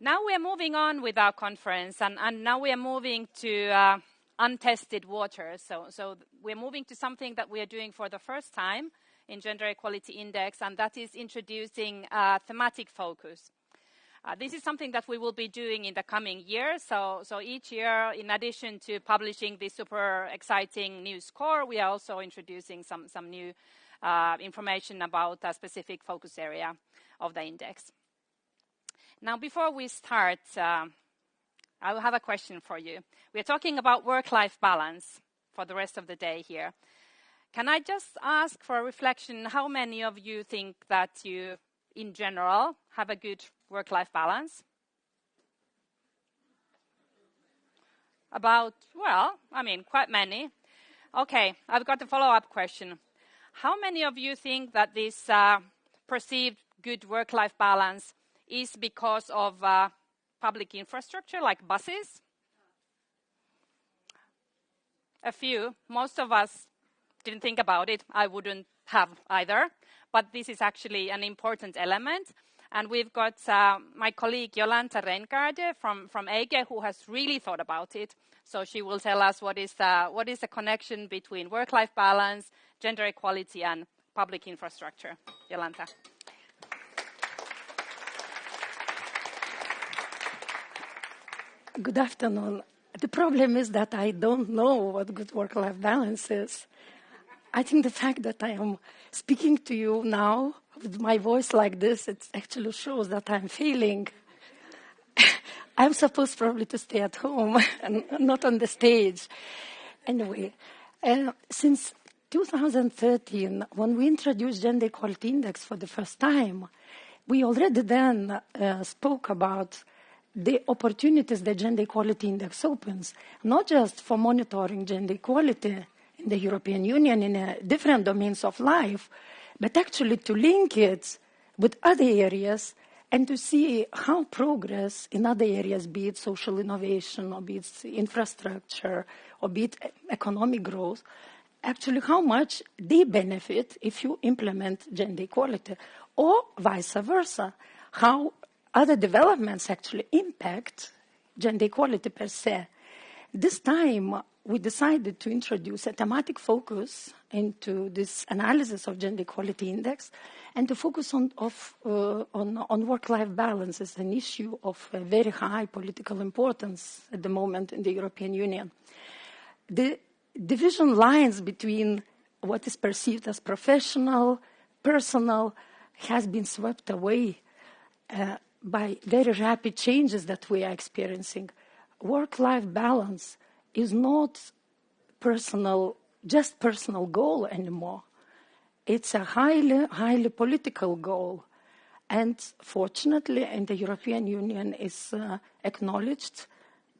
Now we are moving on with our conference, and now we are moving to untested waters. So we're moving to something that we are doing for the first time in Gender Equality Index, and that is introducing thematic focus. This is something that we will be doing in the coming year. So each year, in addition to publishing this super exciting new score, we are also introducing some new information about a specific focus area of the index. Now, before we start, I will have a question for you. We are talking about work-life balance for the rest of the day here. Can I just ask for a reflection, how many of you think that you, in general, have a good work-life balance? About, well, I mean, quite many. Okay, I've got a follow-up question. How many of you think that this perceived good work-life balance is because of public infrastructure like buses? A few. Most of us didn't think about it. I wouldn't have either. But this is actually an important element. And we've got my colleague Jolanta Reingarde from EIGE who has really thought about it. So she will tell us what is the connection between work-life balance, gender equality, and public infrastructure. Jolanta. Good afternoon. The problem is that I don't know what good work-life balance is. I think the fact that I am speaking to you now with my voice like this, it actually shows that I'm failing. I'm supposed probably to stay at home and not on the stage. Anyway, since 2013, when we introduced Gender Equality Index for the first time, we already then spoke about the opportunities the Gender Equality Index opens, not just for monitoring gender equality in the European Union in different domains of life, but actually to link it with other areas and to see how progress in other areas, be it social innovation or be it infrastructure or be it economic growth, actually how much they benefit if you implement gender equality, or vice versa, how other developments actually impact gender equality per se. This time, we decided to introduce a thematic focus into this analysis of Gender Equality Index and to focus on work-life balance as an issue of very high political importance at the moment in the European Union. The division lines between what is perceived as professional, personal, has been swept away by very rapid changes that we are experiencing. Work-life balance is not just personal goal anymore. It's a highly political goal. And fortunately, in the European Union is acknowledged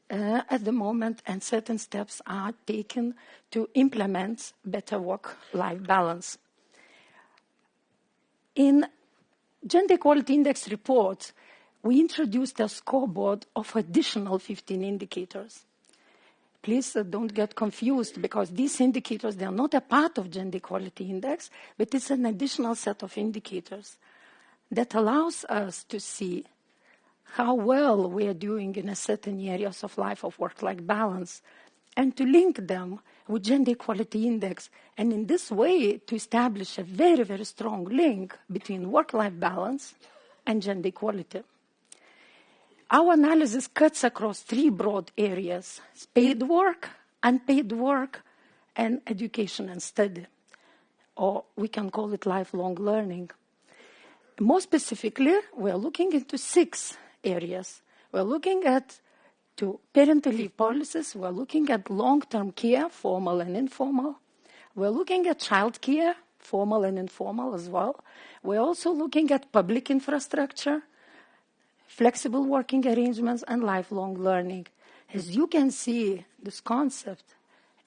at the moment, and certain steps are taken to implement better work-life balance. In Gender Equality Index report, we introduced a scoreboard of additional 15 indicators. Please don't get confused, because these indicators, they are not a part of Gender Equality Index, but it's an additional set of indicators that allows us to see how well we are doing in a certain areas of life of work-life balance, and to link them with Gender Equality Index, and in this way to establish a very, very strong link between work-life balance and gender equality. Our analysis cuts across three broad areas: paid work, unpaid work, and education and study, or we can call it lifelong learning. More specifically, we're looking into 6 areas. We're looking at parental leave policies, we're looking at long-term care, formal and informal. We're looking at childcare, formal and informal as well. We're also looking at public infrastructure, flexible working arrangements, and lifelong learning. As you can see, this concept,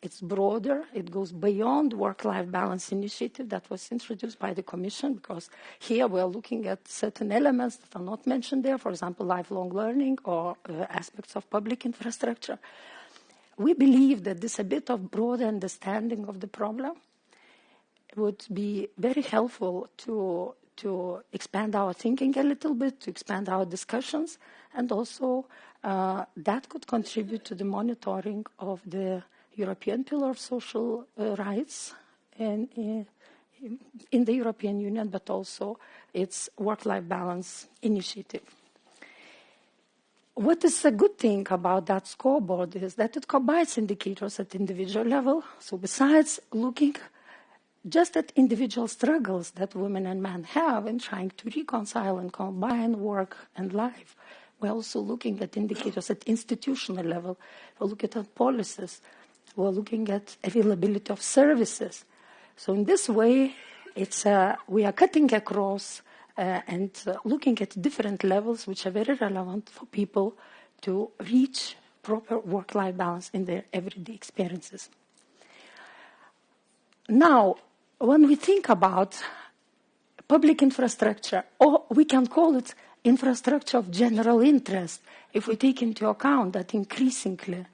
it's broader. It goes beyond work-life balance initiative that was introduced by the Commission, because here we're looking at certain elements that are not mentioned there, for example, lifelong learning or aspects of public infrastructure. We believe that this a bit of broader understanding of the problem would be very helpful to to expand our thinking a little bit, to expand our discussions, and also that could contribute to the monitoring of the European Pillar of Social Rights and in the European Union, but also its work-life balance initiative. What is a good thing about that scoreboard is that it combines indicators at individual level. So besides looking just at individual struggles that women and men have in trying to reconcile and combine work and life, we're also looking at indicators at institutional level. We're looking at policies. We're looking at availability of services. So in this way, we are cutting across and looking at different levels which are very relevant for people to reach proper work-life balance in their everyday experiences. Now, when we think about public infrastructure, or we can call it infrastructure of general interest, if we take into account that increasingly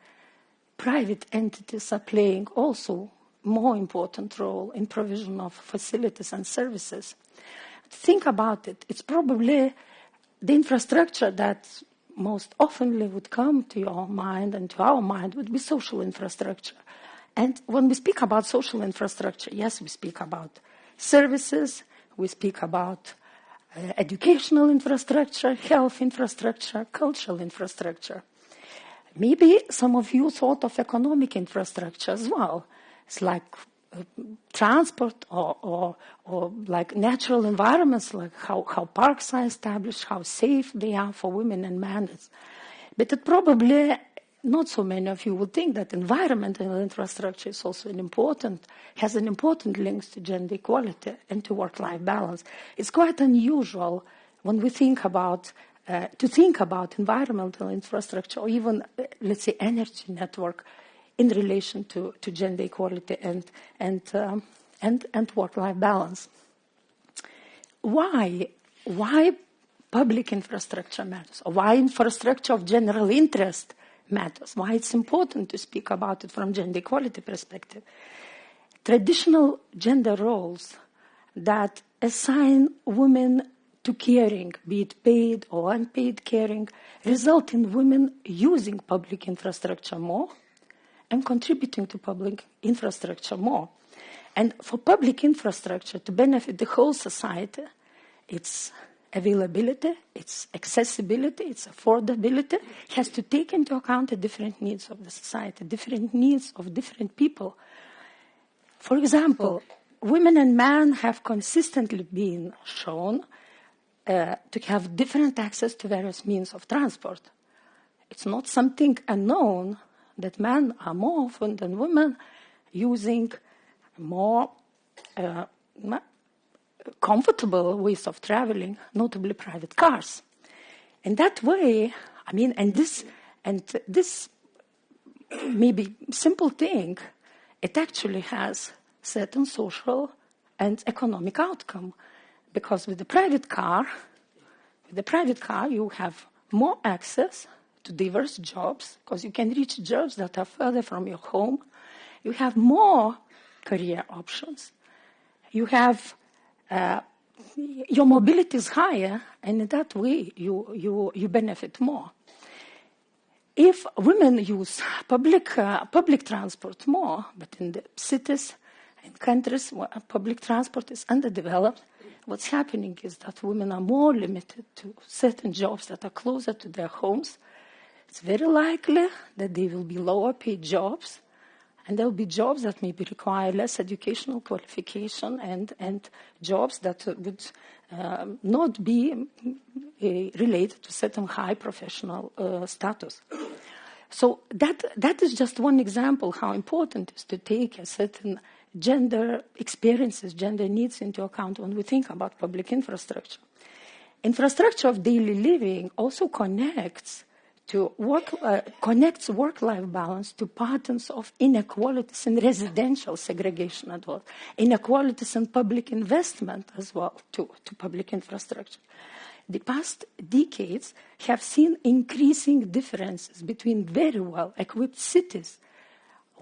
private entities are playing also more important role in provision of facilities and services. Think about it. It's probably the infrastructure that most oftenly would come to your mind and to our mind would be social infrastructure. And when we speak about social infrastructure, yes, we speak about services, we speak about educational infrastructure, health infrastructure, cultural infrastructure. Maybe some of you thought of economic infrastructure as well. It's like transport or like natural environments, like how parks are established, how safe they are for women and men. But it probably not so many of you would think that environmental infrastructure is also has an important link to gender equality and to work-life balance. It's quite unusual when we think about environmental infrastructure or even, let's say, energy network in relation to gender equality and work-life balance. Why public infrastructure matters, or why infrastructure of general interest matters, why it's important to speak about it from gender equality perspective. Traditional gender roles that assign women to caring, be it paid or unpaid caring, result in women using public infrastructure more and contributing to public infrastructure more. And for public infrastructure to benefit the whole society, its availability, its accessibility, its affordability has to take into account the different needs of the society, different needs of different people. For example, women and men have consistently been shown to have different access to various means of transport. It's not something unknown that men are more often than women using more comfortable ways of traveling, notably private cars. In that way, this maybe simple thing, it actually has certain social and economic outcome. Because with the private car, you have more access to diverse jobs, because you can reach jobs that are further from your home. You have more career options. You have your mobility is higher, and in that way you benefit more. If women use public transport more, but in the cities and countries where public transport is underdeveloped, what's happening is that women are more limited to certain jobs that are closer to their homes. It's very likely that they will be lower paid jobs, and there will be jobs that maybe require less educational qualification and jobs that would not be related to certain high professional status. So that is just one example how important it is to take a certain gender experiences, gender needs into account when we think about public infrastructure. Infrastructure of daily living also connects work-life balance to patterns of inequalities in residential segregation as well, inequalities in public investment as well to public infrastructure. The past decades have seen increasing differences between very well-equipped cities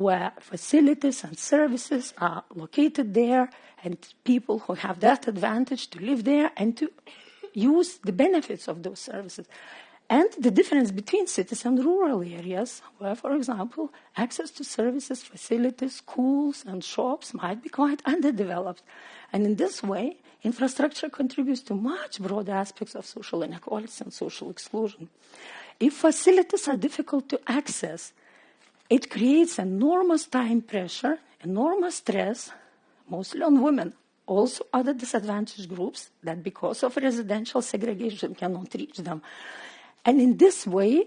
where facilities and services are located there, and people who have that advantage to live there and to use the benefits of those services. And the difference between cities and rural areas, where, for example, access to services, facilities, schools, and shops might be quite underdeveloped. And in this way, infrastructure contributes to much broader aspects of social inequality and social exclusion. If facilities are difficult to access, it creates enormous time pressure, enormous stress, mostly on women. Also other disadvantaged groups that because of residential segregation cannot reach them. And in this way,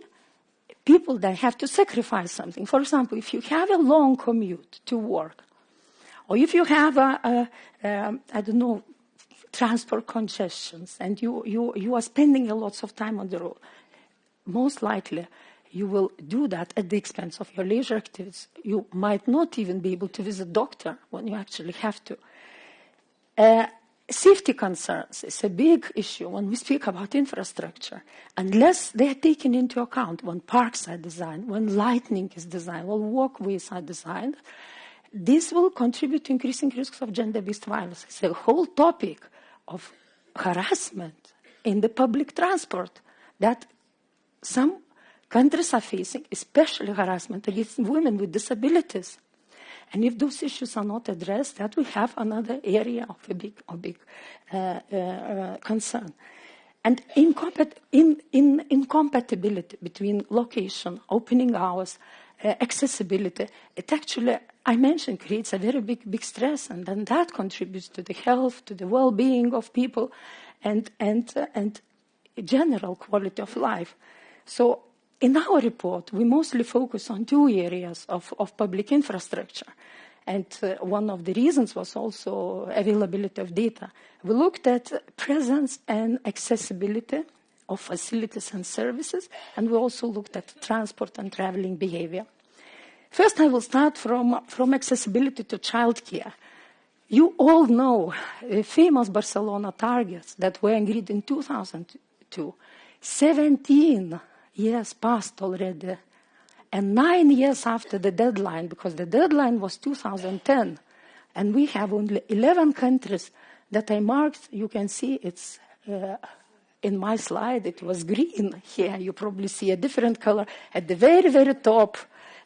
people that have to sacrifice something. For example, if you have a long commute to work, or if you have transport congestions, and you are spending a lot of time on the road, most likely you will do that at the expense of your leisure activities. You might not even be able to visit a doctor when you actually have to. Safety concerns is a big issue when we speak about infrastructure. Unless they are taken into account when parks are designed, when lighting is designed, when walkways are designed, this will contribute to increasing risks of gender-based violence. It's a whole topic of harassment in the public transport that some countries are facing, especially harassment against women with disabilities. And if those issues are not addressed, that will have another area of a big concern. And incompatibility between location, opening hours, accessibility, it actually, I mentioned, creates a very big stress, and then that contributes to the health, to the well-being of people, and general quality of life. So in our report, we mostly focus on two areas of public infrastructure. And one of the reasons was also availability of data. We looked at presence and accessibility of facilities and services, and we also looked at transport and traveling behavior. First, I will start from accessibility to childcare. You all know the famous Barcelona targets that were agreed in 2002. 17 years passed already, and 9 years after the deadline, because the deadline was 2010, and we have only 11 countries that I marked. You can see it's in my slide, it was green. Here you probably see a different color. At the very top,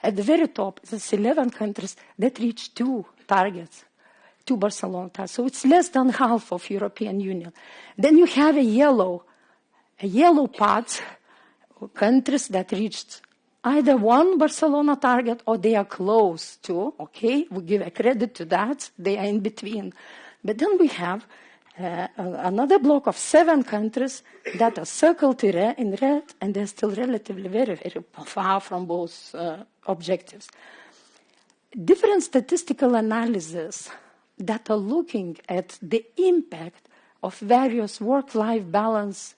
there's 11 countries that reached 2 targets, 2 Barcelona targets. So it's less than half of European Union. Then you have a yellow part, countries that reached either 1 Barcelona target or they are close to, okay, we give a credit to that, they are in between. But then we have another block of 7 countries that are circled in red, and they're still relatively very far from both objectives. Different statistical analyses that are looking at the impact of various work-life balance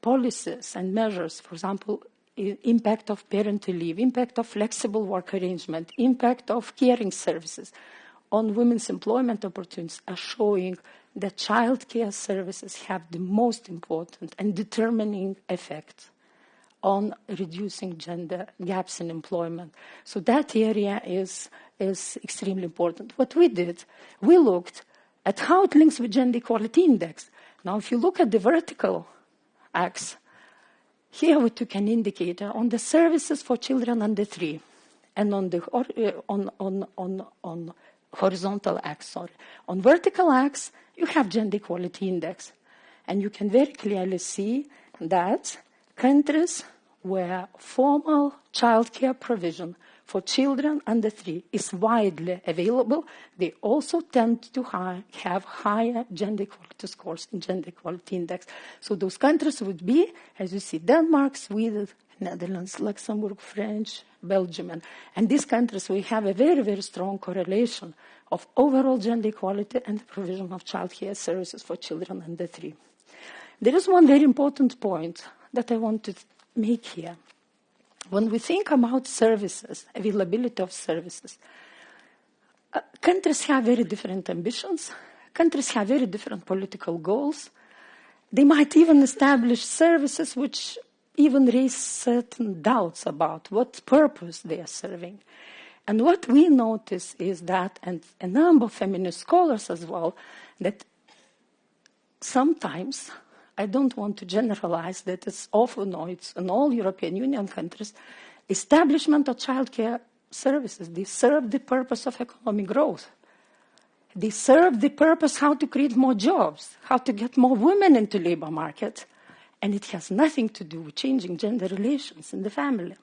policies and measures, for example, impact of parental leave, impact of flexible work arrangement, impact of caring services on women's employment opportunities, are showing that childcare services have the most important and determining effect on reducing gender gaps in employment. So that area is extremely important. What we did, we looked at how it links with gender equality index. Now, if you look at the vertical axis, here we took an indicator on the services for children under 3, and on the on horizontal axis. On vertical axis, you have gender equality index, and you can very clearly see that countries where formal childcare provision for children under 3 is widely available, they also tend to have higher gender equality scores in gender equality index. So those countries would be, as you see, Denmark, Sweden, Netherlands, Luxembourg, French, Belgium. And these countries, we have a very strong correlation of overall gender equality and the provision of childcare services for children under 3. There is one very important point that I want to make here. When we think about services, availability of services, countries have very different ambitions. Countries have very different political goals. They might even establish services which even raise certain doubts about what purpose they are serving. And what we notice is that, and a number of feminist scholars as well, that sometimes, I don't want to generalize that it's often, or it's in all European Union countries, establishment of childcare services, they serve the purpose of economic growth. They serve the purpose how to create more jobs, how to get more women into labor market, and it has nothing to do with changing gender relations in the family.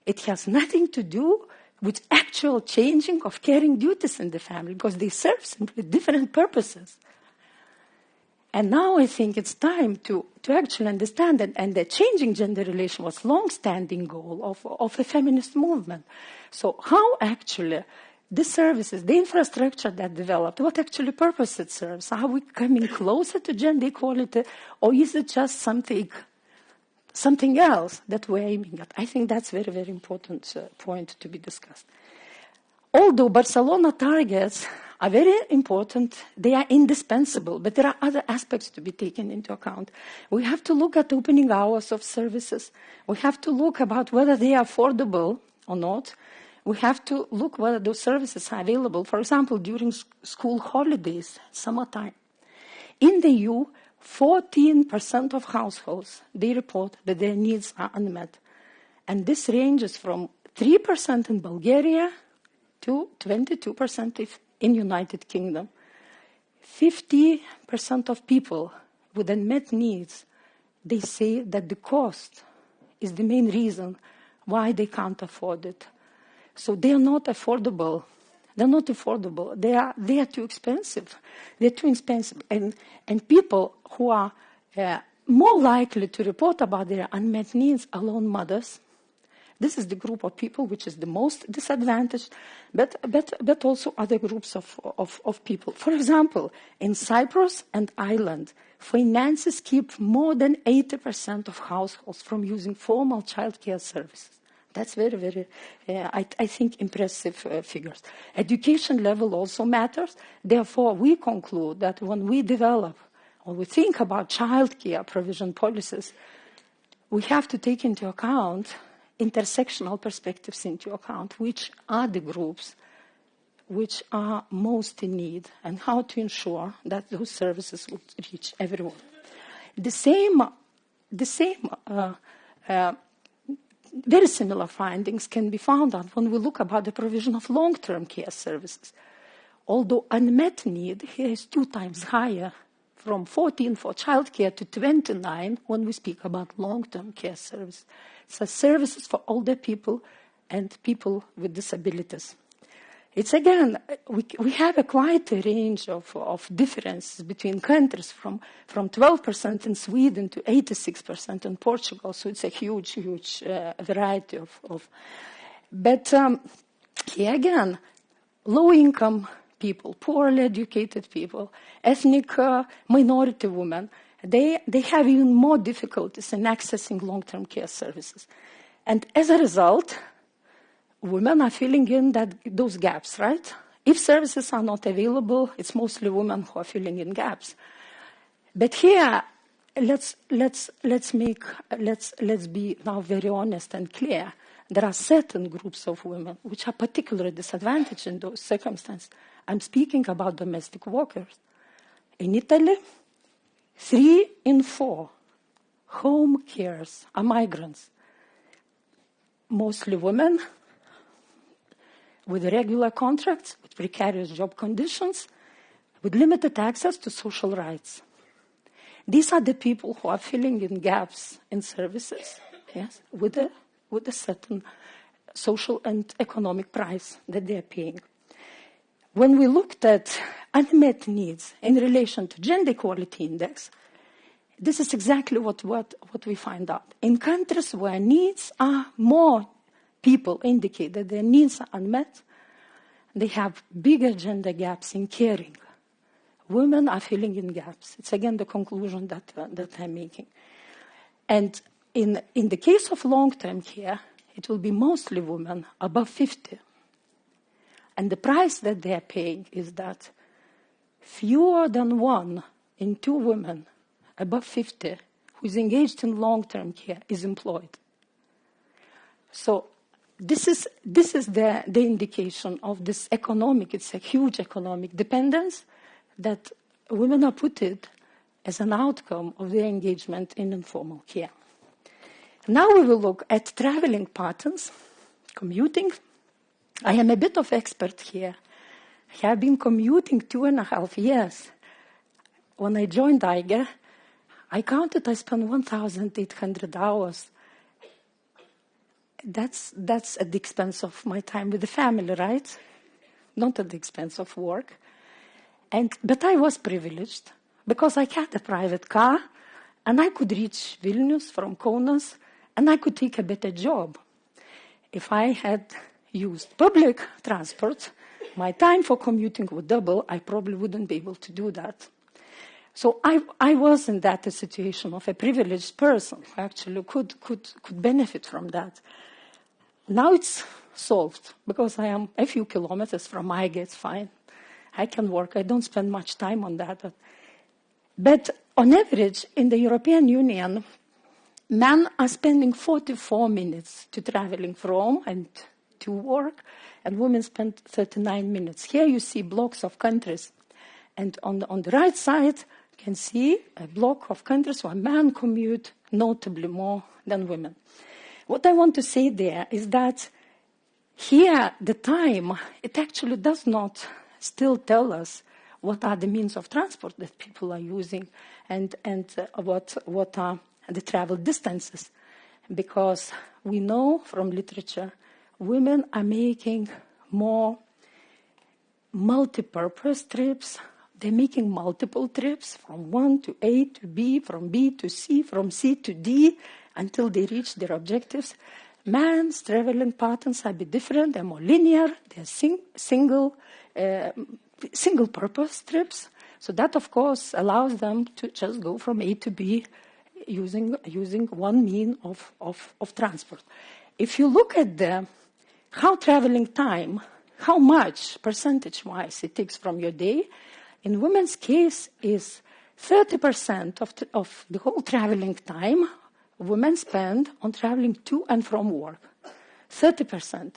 It has nothing to do with actual changing of caring duties in the family, because they serve simply different purposes. And now I think it's time to actually understand that, and that changing gender relation was a long-standing goal of a feminist movement. So how actually the services, the infrastructure that developed, what actually purpose it serves? Are we coming closer to gender equality, or is it just something else that we're aiming at? I think that's a very, very important point to be discussed. Although Barcelona targets are very important, they are indispensable, but there are other aspects to be taken into account. We have to look at opening hours of services. We have to look about whether they are affordable or not. We have to look whether those services are available, for example, during school holidays, summertime. In the EU, 14% of households, they report that their needs are unmet. And this ranges from 3% in Bulgaria to 22% in United Kingdom. 50% of people with unmet needs, they say that the cost is the main reason why they can't afford it. So they are not affordable. They're not affordable. They are too expensive. They're too expensive. And people who are more likely to report about their unmet needs are lone mothers. This is the group of people which is the most disadvantaged, but also other groups of people. For example, in Cyprus and Ireland, finances keep more than 80% of households from using formal childcare services. That's very, very, I think, impressive figures. Education level also matters. Therefore, we conclude that when we develop or we think about childcare provision policies, we have to take into account intersectional perspectives into account, which are the groups which are most in need, and how to ensure that those services would reach everyone. The same very similar findings can be found out when we look about the provision of long-term care services. Although unmet need here is 2 times higher, from 14 for childcare to 29 when we speak about long-term care services. So services for older people and people with disabilities. It's again, we have a quite a range of differences between countries from 12% in Sweden to 86% in Portugal. So it's a huge variety of. But here again, low-income people, poorly educated people, ethnic minority women, they have even more difficulties in accessing long-term care services. And as a result, women are filling in those gaps, right? If services are not available, it's mostly women who are filling in gaps. But here, let's be now very honest and clear. There are certain groups of women which are particularly disadvantaged in those circumstances. I'm speaking about domestic workers. In Italy, 3 in 4 home carers are migrants, mostly women with regular contracts, with precarious job conditions, with limited access to social rights. These are the people who are filling in gaps in services, yes, with a certain social and economic price that they are paying. When we looked at unmet needs in relation to gender equality index, this is exactly what we find out. In countries where needs are more, people indicate that their needs are unmet, they have bigger gender gaps in caring. Women are filling in gaps. It's again the conclusion that I'm making. And in the case of long-term care, it will be mostly women above 50. And the price that they are paying is that fewer than 1 in 2 women above 50 who is engaged in long-term care is employed. So this is the indication of this economic, it's a huge economic dependence that women are put it as an outcome of their engagement in informal care. Now we will look at traveling patterns, commuting. I am a bit of expert here. I have been commuting 2.5 years. When I joined EIGE, I counted I spent 1,800 hours. That's at the expense of my time with the family, right? Not at the expense of work. But I was privileged because I had a private car and I could reach Vilnius from Kaunas and I could take a better job. If I had used public transport, my time for commuting would double. I probably wouldn't be able to do that. So I was in that situation of a privileged person who actually could benefit from that. Now it's solved because I am a few kilometers from EIGE. It's fine. I can work. I don't spend much time on that. But on average, in the European Union, men are spending 44 minutes to traveling from and to work, and women spend 39 minutes. Here you see blocks of countries. And on the right side, you can see a block of countries where men commute notably more than women. What I want to say there is that here, the time, it actually does not still tell us what are the means of transport that people are using and what are the travel distances. Because we know from literature, women are making more multi-purpose trips. They're making multiple trips from one to A to B, from B to C, from C to D, until they reach their objectives. Men's traveling patterns are a bit different. They're more linear. They're single-purpose trips. So that, of course, allows them to just go from A to B using one mean of transport. If you look at how traveling time, how much percentage-wise it takes from your day, in women's case is 30% of the whole traveling time women spend on traveling to and from work. 30%.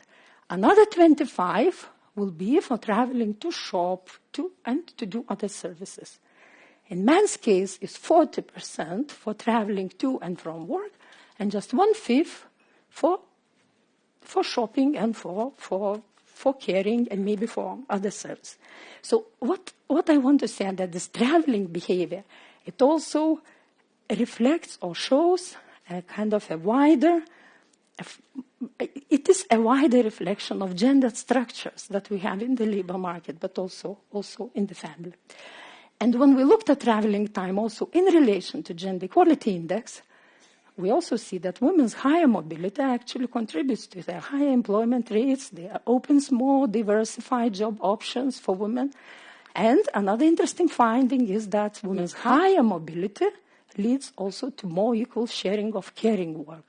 Another 25% will be for traveling to shop and to do other services. In men's case, it's 40% for traveling to and from work, and just 1/5 for shopping and for caring and maybe for other services. So what I want to say is that this traveling behavior, it also reflects or shows a kind of a wider reflection of gender structures that we have in the labor market, but also in the family. And when we looked at traveling time also in relation to gender equality index, we also see that women's higher mobility actually contributes to their higher employment rates. There opens more diversified job options for women. And another interesting finding is that women's higher mobility leads also to more equal sharing of caring work.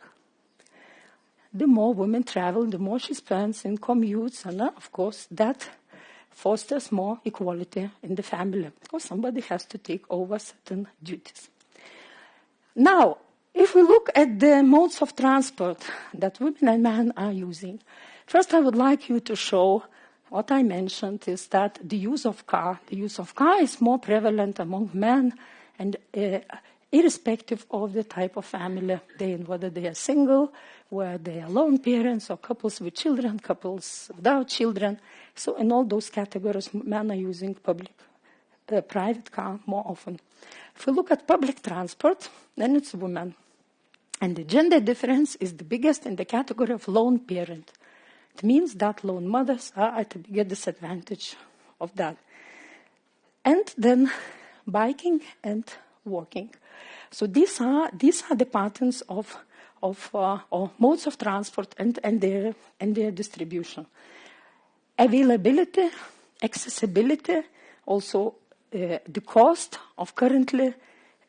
The more women travel, the more she spends in commutes, and of course that fosters more equality in the family, because somebody has to take over certain duties. Now, if we look at the modes of transport that women and men are using, first I would like you to show what I mentioned is that the use of car is more prevalent among men, and irrespective of the type of family they're in, whether they are single, whether they are lone parents, or couples with children, couples without children. So in all those categories, men are using private car more often. If we look at public transport, then it's women. And the gender difference is the biggest in the category of lone parent. It means that lone mothers are at a bigger disadvantage of that. And then biking and walking. So these are the patterns of or modes of transport and their distribution. Availability, accessibility, also the cost of currently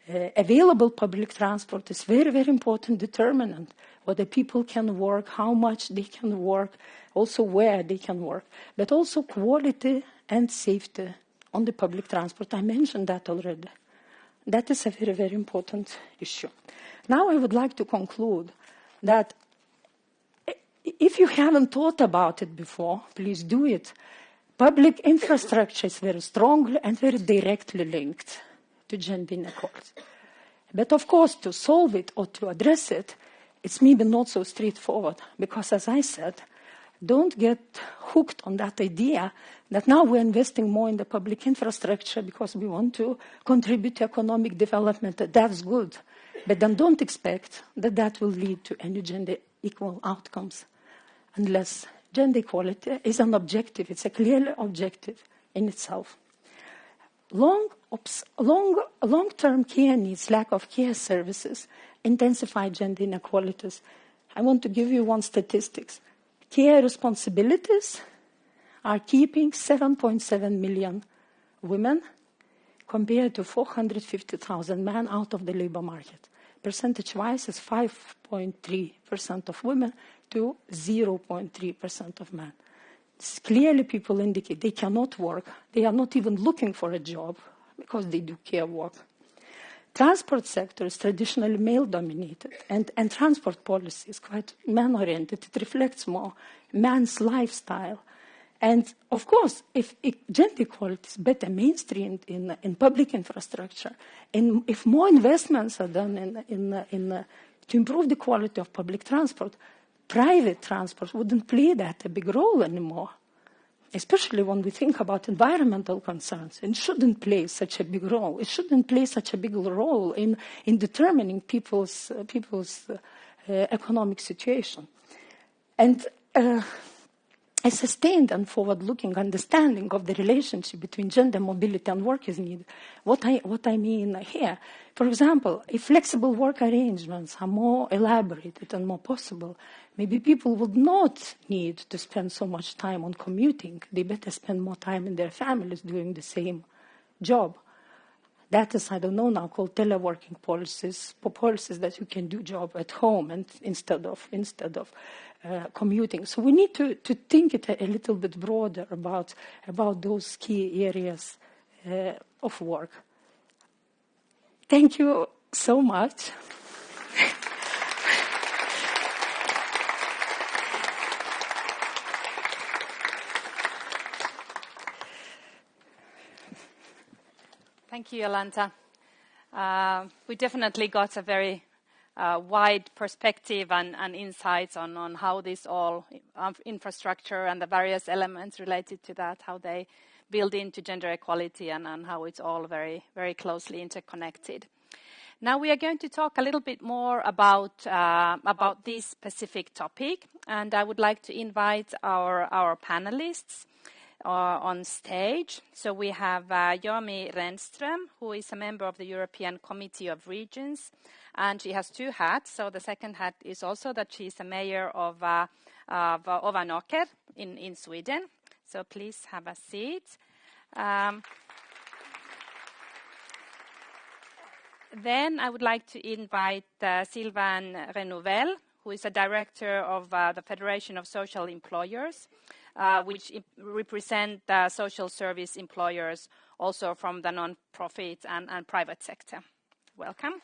available public transport is very, very important determinant. Whether people can work, how much they can work, also where they can work, but also quality and safety on the public transport. I mentioned that already. That is a very, very important issue. Now I would like to conclude that if you haven't thought about it before, please do it. Public infrastructure is very strongly and very directly linked to gender inequality. But of course, to solve it or to address it, it's maybe not so straightforward, because as I said, don't get hooked on that idea that now we're investing more in the public infrastructure because we want to contribute to economic development. That's good. But then don't expect that that will lead to any gender equal outcomes, unless gender equality is an objective. It's a clearly objective in itself. Long-term care needs, lack of care services, intensify gender inequalities. I want to give you one statistics. Care responsibilities are keeping 7.7 million women compared to 450,000 men out of the labor market. Percentage-wise, it's 5.3% of women to 0.3% of men. Clearly, people indicate they cannot work. They are not even looking for a job because they do care work. Transport sector is traditionally male-dominated, and transport policy is quite man-oriented. It reflects more man's lifestyle. And, of course, if gender equality is better mainstreamed in public infrastructure, and if more investments are done to improve the quality of public transport, private transport wouldn't play that a big role anymore, especially when we think about environmental concerns. It shouldn't play such a big role. It shouldn't play such a big role in determining people's economic situation. And a sustained and forward-looking understanding of the relationship between gender mobility and work is needed. What I mean here, for example, if flexible work arrangements are more elaborated and more possible, maybe people would not need to spend so much time on commuting. They better spend more time in their families doing the same job. That is, I don't know now, called teleworking policies that you can do job at home and instead of commuting. So we need to think it a little bit broader about those key areas of work. Thank you so much. Thank you, Jolanta. We definitely got a very wide perspective and insights on how this all infrastructure and the various elements related to that, how they build into gender equality and how it's all very, very closely interconnected. Now we are going to talk a little bit more about this specific topic, and I would like to invite our panelists on stage. So we have Yoomi Renström, who is a member of the European Committee of Regions, and she has two hats. So the second hat is also that she's a mayor of Ovanåker in Sweden. So please have a seat. Then I would like to invite Sylvain Renouvel, who is a director of the Federation of Social Employers, which represent social service employers also from the non-profit and private sector. Welcome.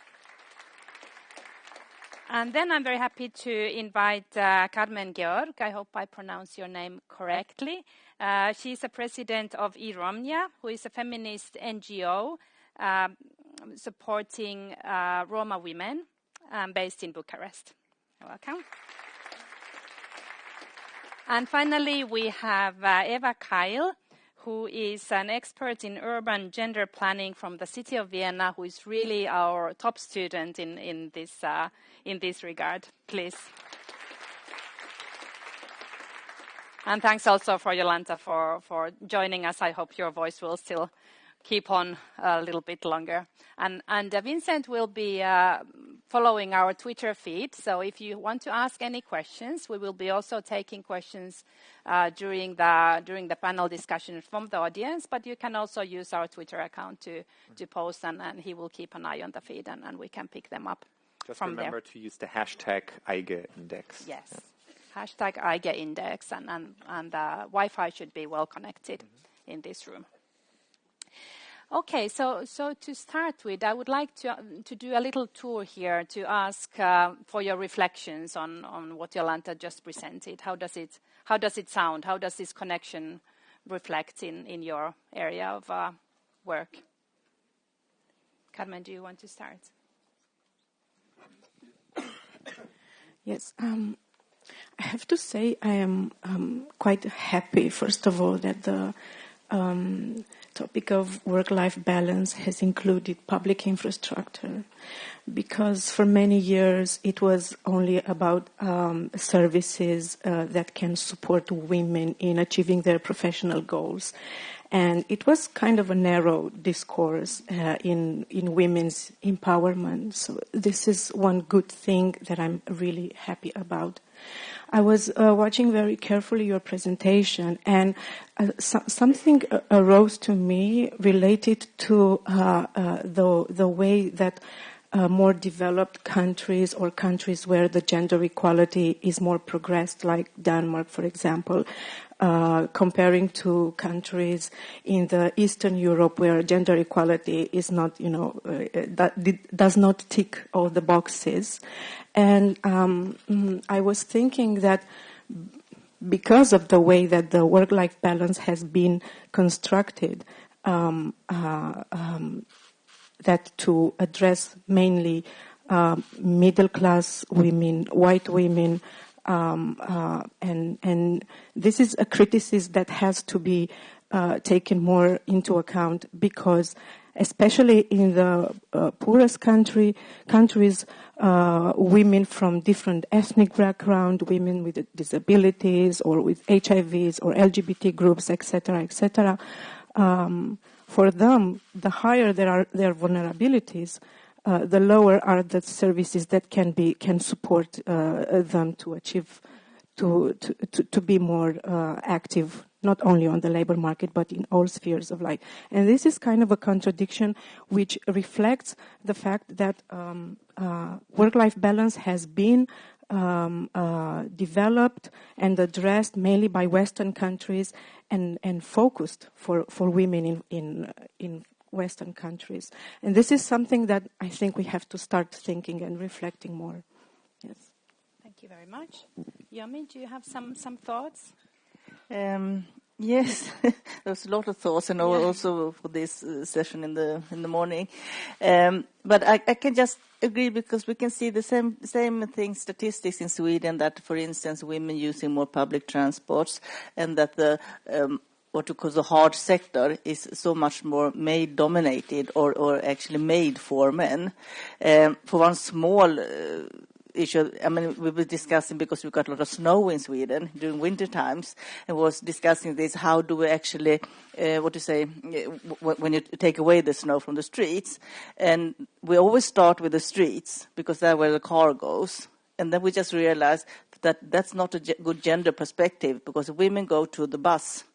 And then I'm very happy to invite Carmen Gheorghe. I hope I pronounce your name correctly. She's a president of E-Romnja, who is a feminist NGO supporting Roma women based in Bucharest. Welcome. And finally, we have Eva Kail, who is an expert in urban gender planning from the city of Vienna, who is really our top student in this regard. Please. And thanks also for Jolanta for joining us. I hope your voice will still keep on a little bit longer. And Vincent will be following our Twitter feed. So if you want to ask any questions, we will be also taking questions during the panel discussion from the audience. But you can also use our Twitter account to post, and he will keep an eye on the feed, and we can pick them up from there. Just remember to use the hashtag EIGE index. Yes, yeah. Hashtag EIGE index, and the Wi-Fi should be well connected in this room. Okay, so to start with, I would like to do a little tour here to ask for your reflections on what Jolanta just presented. How does it sound? How does this connection reflect in your area of work? Carmen, do you want to start? Yes, I have to say I am quite happy, first of all, that the topic of work-life balance has included public infrastructure, because for many years it was only about services that can support women in achieving their professional goals. And it was kind of a narrow discourse in women's empowerment. So this is one good thing that I'm really happy about. I was watching very carefully your presentation, and something arose to me related to the way that more developed countries or countries where the gender equality is more progressed, like Denmark, for example, comparing to countries in the Eastern Europe where gender equality is not, does not tick all the boxes. And I was thinking that because of the way that the work-life balance has been constructed, that to address mainly middle-class women, white women, and this is a criticism that has to be taken more into account, because especially in the poorest countries, women from different ethnic background, women with disabilities or with HIVs or LGBT groups, etc., for them, the higher their vulnerabilities, the lower are the services that can support them to achieve to be more active, not only on the labor market but in all spheres of life. And this is kind of a contradiction which reflects the fact that work-life balance has been developed and addressed mainly by Western countries and focused for women in Western countries. And this is something that I think we have to start thinking and reflecting more. Yes. Thank you very much. Yoomi, do you have some thoughts? Yes, there's a lot of thoughts, and also for this session in the morning. But I can just agree, because we can see the same thing, statistics in Sweden, that, for instance, women using more public transports, and that the what you call the hard sector is so much more maid-dominated or actually made for men. For one small issue, I mean, we were discussing, because we got a lot of snow in Sweden during winter times, and was discussing this, how do we actually, when you take away the snow from the streets, and we always start with the streets, because that's where the car goes, and then we just realized that that's not a good gender perspective, because women go to the bus,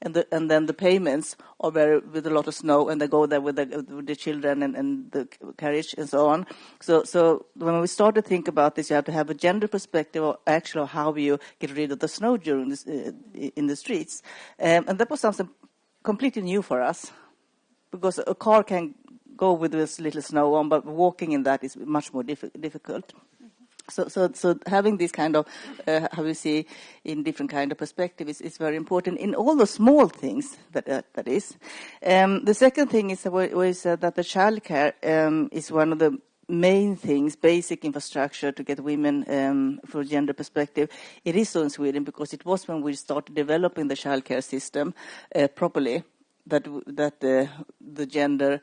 and then the payments are there with a lot of snow, and they go there with the children and the carriage and so on. So when we start to think about this, you have to have a gender perspective of actually how you get rid of the snow during this, in the streets. And that was something completely new for us, because a car can go with this little snow on, but walking in that is much more difficult. So having this kind of, how we see, in different kind of perspective is very important in all the small things that is. The second thing is we said that the childcare is one of the main things, basic infrastructure to get women for gender perspective. It is so in Sweden, because it was when we started developing the childcare system properly that the gender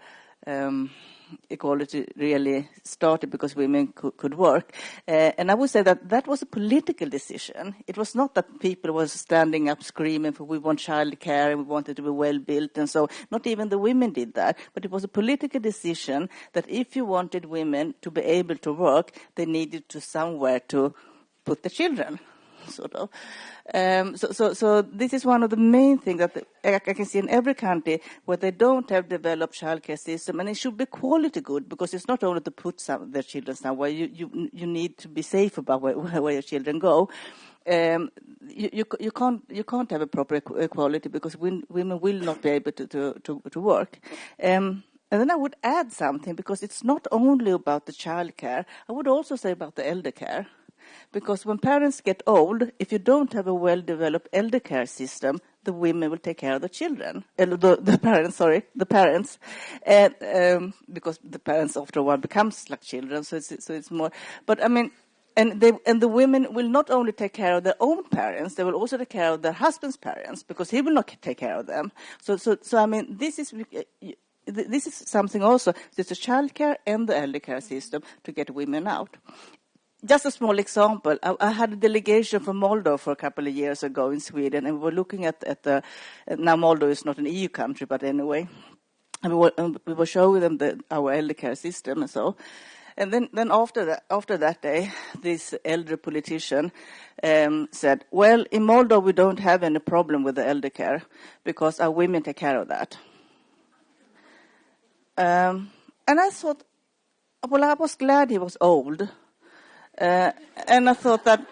equality really started, because women could work. And I would say that was a political decision. It was not that people were standing up screaming for we want childcare and we want it to be well built, and so not even the women did that. But it was a political decision that if you wanted women to be able to work, they needed to somewhere to put the children, sort of. So this is one of the main things that I can see in every country where they don't have developed childcare system, and it should be quality good, because it's not only to put their children somewhere. You need to be safe about where your children go. you can't have a proper equality because women will not be able to work. And then I would add something, because it's not only about the childcare. I would also say about the elder care. Because when parents get old, if you don't have a well-developed elder care system, the women will take care of the children. The parents. Because the parents after a while becomes like children, so it's more. But I mean, and the women will not only take care of their own parents, they will also take care of their husband's parents, because he will not take care of them. So I mean, this is something also. There's a childcare and the elder care system to get women out. Just a small example. I had a delegation from Moldova for a couple of years ago in Sweden, and we were looking at the. Now Moldova is not an EU country, but anyway, and we were showing them our elder care system and so. And then after that day, this elder politician said, "Well, in Moldova we don't have any problem with the elder care because our women take care of that." And I thought, well, I was glad he was old. And I thought that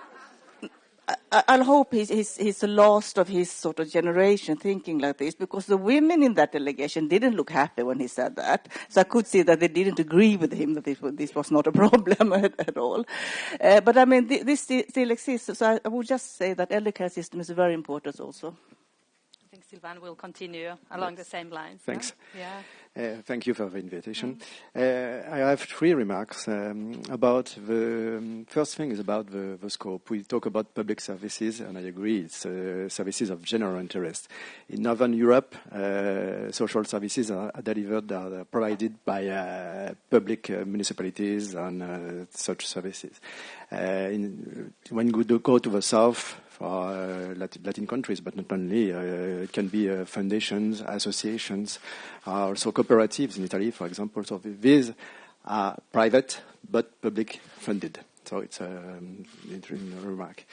I'll hope he's the last of his sort of generation thinking like this, because the women in that delegation didn't look happy when he said that. So I could see that they didn't agree with him, that this was not a problem at all. But I mean, this still exists. So I would just say that elder care system is very important also. I think Sylvain will continue along the same lines. Thanks. No? Yeah. Thank you for the invitation. I have 3 remarks about the first thing is about the scope. We talk about public services, and I agree, it's services of general interest. In Northern Europe, social services are provided by public municipalities and such services. When you go to the south, for Latin countries, but not only. It can be foundations, associations, also cooperatives in Italy, for example. So these are private but public funded. So it's an interesting remark.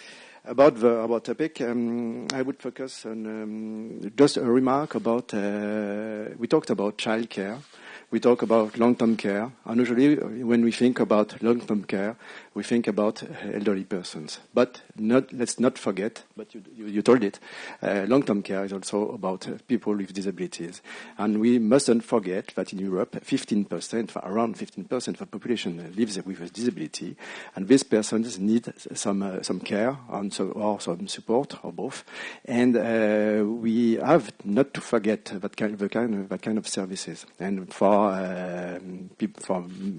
About our topic, I would focus on just a remark about, we talked about childcare. We talk about long-term care, and usually when we think about long-term care, we think about elderly persons. But let's not forget, but you told it, long-term care is also about people with disabilities. And we mustn't forget that in Europe, around 15% of the population lives with a disability, and these persons need some care or some support, or both. And we have not to forget that kind of services. And for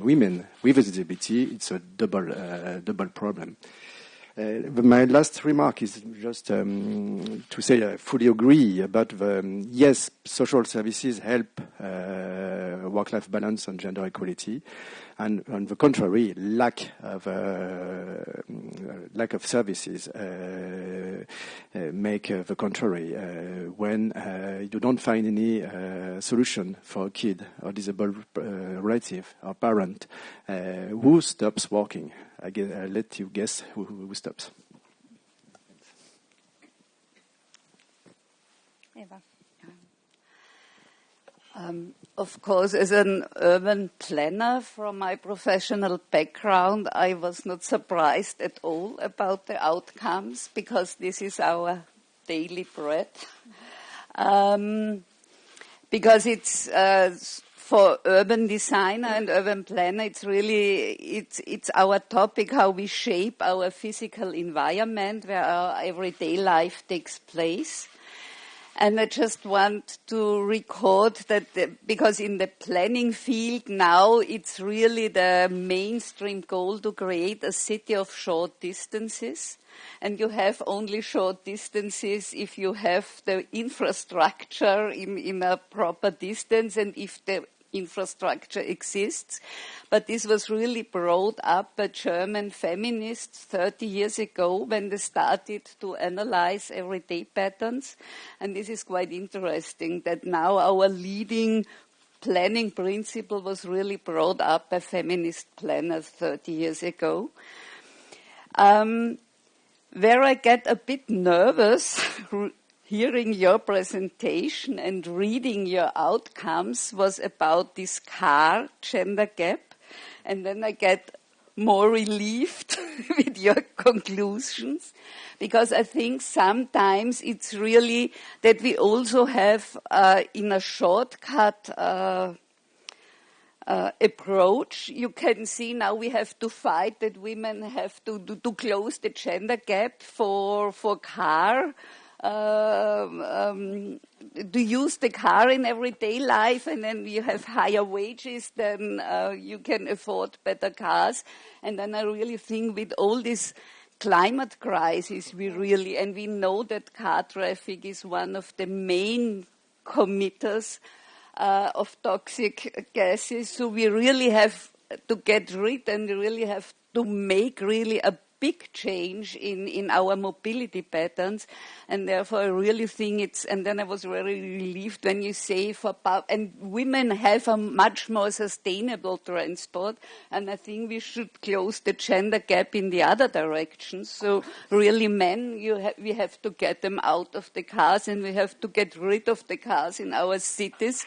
women with a disability, it's a double problem. My last remark is just to say I fully agree about yes, social services help work-life balance and gender equality, and on the contrary, lack of services make the contrary. When you don't find any solution for a kid or disabled relative or parent, who stops working? I'll let you guess who stops. Eva. Of course, as an urban planner from my professional background, I was not surprised at all about the outcomes, because this is our daily bread. Because it's for urban designer and urban planner, it's really it's our topic, how we shape our physical environment where our everyday life takes place. And I just want to record that because in the planning field now, it's really the mainstream goal to create a city of short distances. And you have only short distances if you have the infrastructure in a proper distance and if the infrastructure exists. But this was really brought up by German feminists 30 years ago when they started to analyze everyday patterns. And this is quite interesting that now our leading planning principle was really brought up by feminist planners 30 years ago. Where I get a bit nervous hearing your presentation and reading your outcomes was about this CAR, gender gap. And then I get more relieved with your conclusions, because I think sometimes it's really that we also have in a shortcut approach. You can see now we have to fight that women have to close the gender gap for car. To use the car in everyday life, and then you have higher wages, then you can afford better cars. And then I really think with all this climate crisis, we know that car traffic is one of the main committers of toxic gases. So we really have to get rid, and we really have to make really a big change in our mobility patterns, and therefore I really think and then I was very relieved when you say and women have a much more sustainable transport, and I think we should close the gender gap in the other direction. So really men, we have to get them out of the cars, and we have to get rid of the cars in our cities.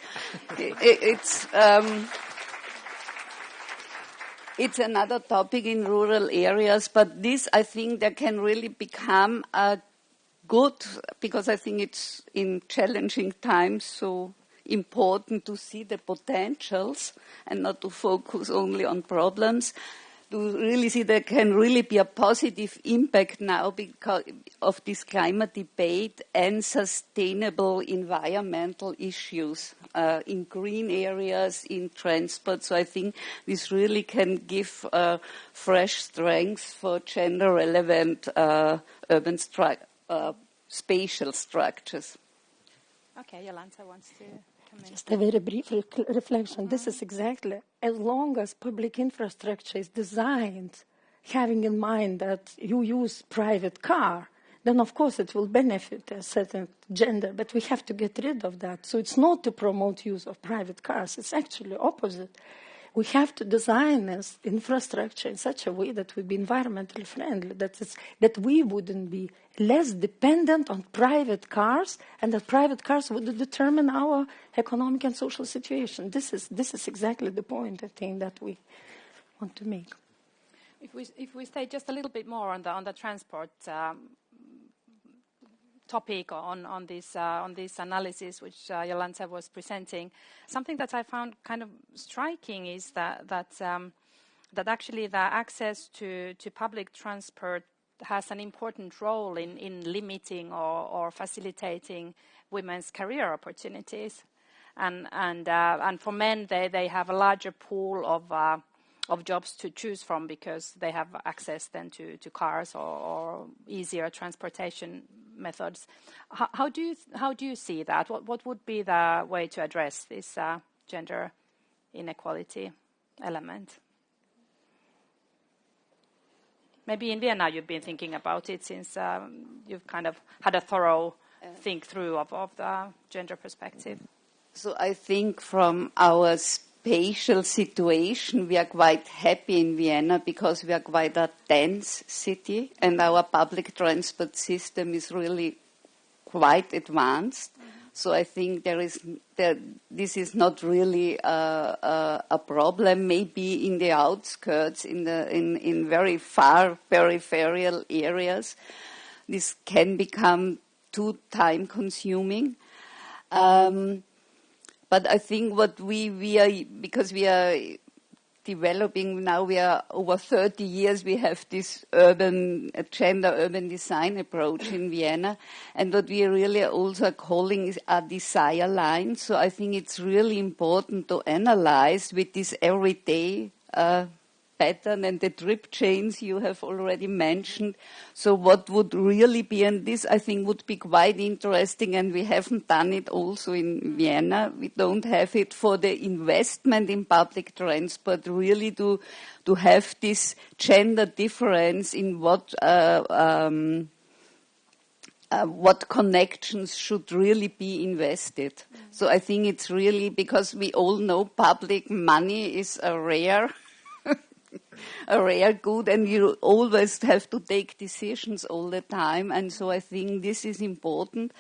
It's another topic in rural areas, but this, I think, there can really become a good, because I think it's in challenging times so important to see the potentials and not to focus only on problems, to really see there can really be a positive impact now because of this climate debate and sustainable environmental issues in green areas, in transport. So I think this really can give fresh strength for gender-relevant urban spatial structures. Okay, Jolanta wants to come in. Just a very brief reflection. This is exactly, as long as public infrastructure is designed having in mind that you use private car, then of course it will benefit a certain gender, but we have to get rid of that. So it's not to promote use of private cars, it's actually opposite. We have to design this infrastructure in such a way that we be environmentally friendly, that we wouldn't be less dependent on private cars, and that private cars would determine our economic and social situation. This is exactly the point, I think, that we want to make. If we stay just a little bit more on the transport topic on this analysis which Jolanta was presenting, something that I found kind of striking is that actually the access to public transport has an important role in limiting or facilitating women's career opportunities, and for men they have a larger pool of jobs to choose from because they have access then to cars or easier transportation methods. How do you see that? What would be the way to address this gender inequality element? Maybe in Vienna you've been thinking about it since you've kind of had a thorough think through of the gender perspective. So I think from our spatial situation, we are quite happy in Vienna because we are quite a dense city and our public transport system is really quite advanced. So I think this is not really a problem. Maybe in the outskirts, in very far peripheral areas, this can become too time consuming. But I think what we are, because we are developing now, we are over 30 years, we have this gender urban design approach in Vienna, and what we really also are calling is a desire line. So I think it's really important to analyze with this everyday pattern and the trip chains you have already mentioned. So what would really be, and this I think would be quite interesting, and we haven't done it also in Vienna. We don't have it for the investment in public transport, really to have this gender difference in what connections should really be invested. So I think it's really, because we all know public money is a rare a rare good, and you always have to take decisions all the time. And so I think this is important.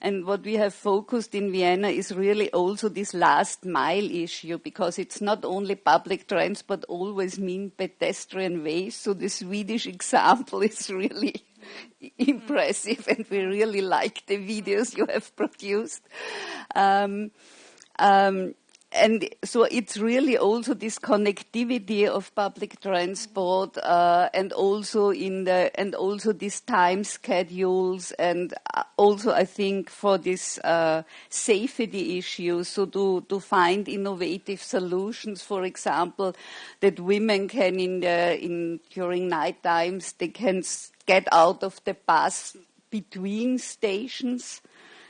And what we have focused in Vienna is really also this last mile issue, because it's not only public transport always mean pedestrian ways. So the Swedish example is really impressive, and we really like the videos you have produced. And so it's really also this connectivity of public transport, and also these time schedules, and also I think for this safety issues. So to find innovative solutions, for example, that women can during night times they can get out of the bus between stations,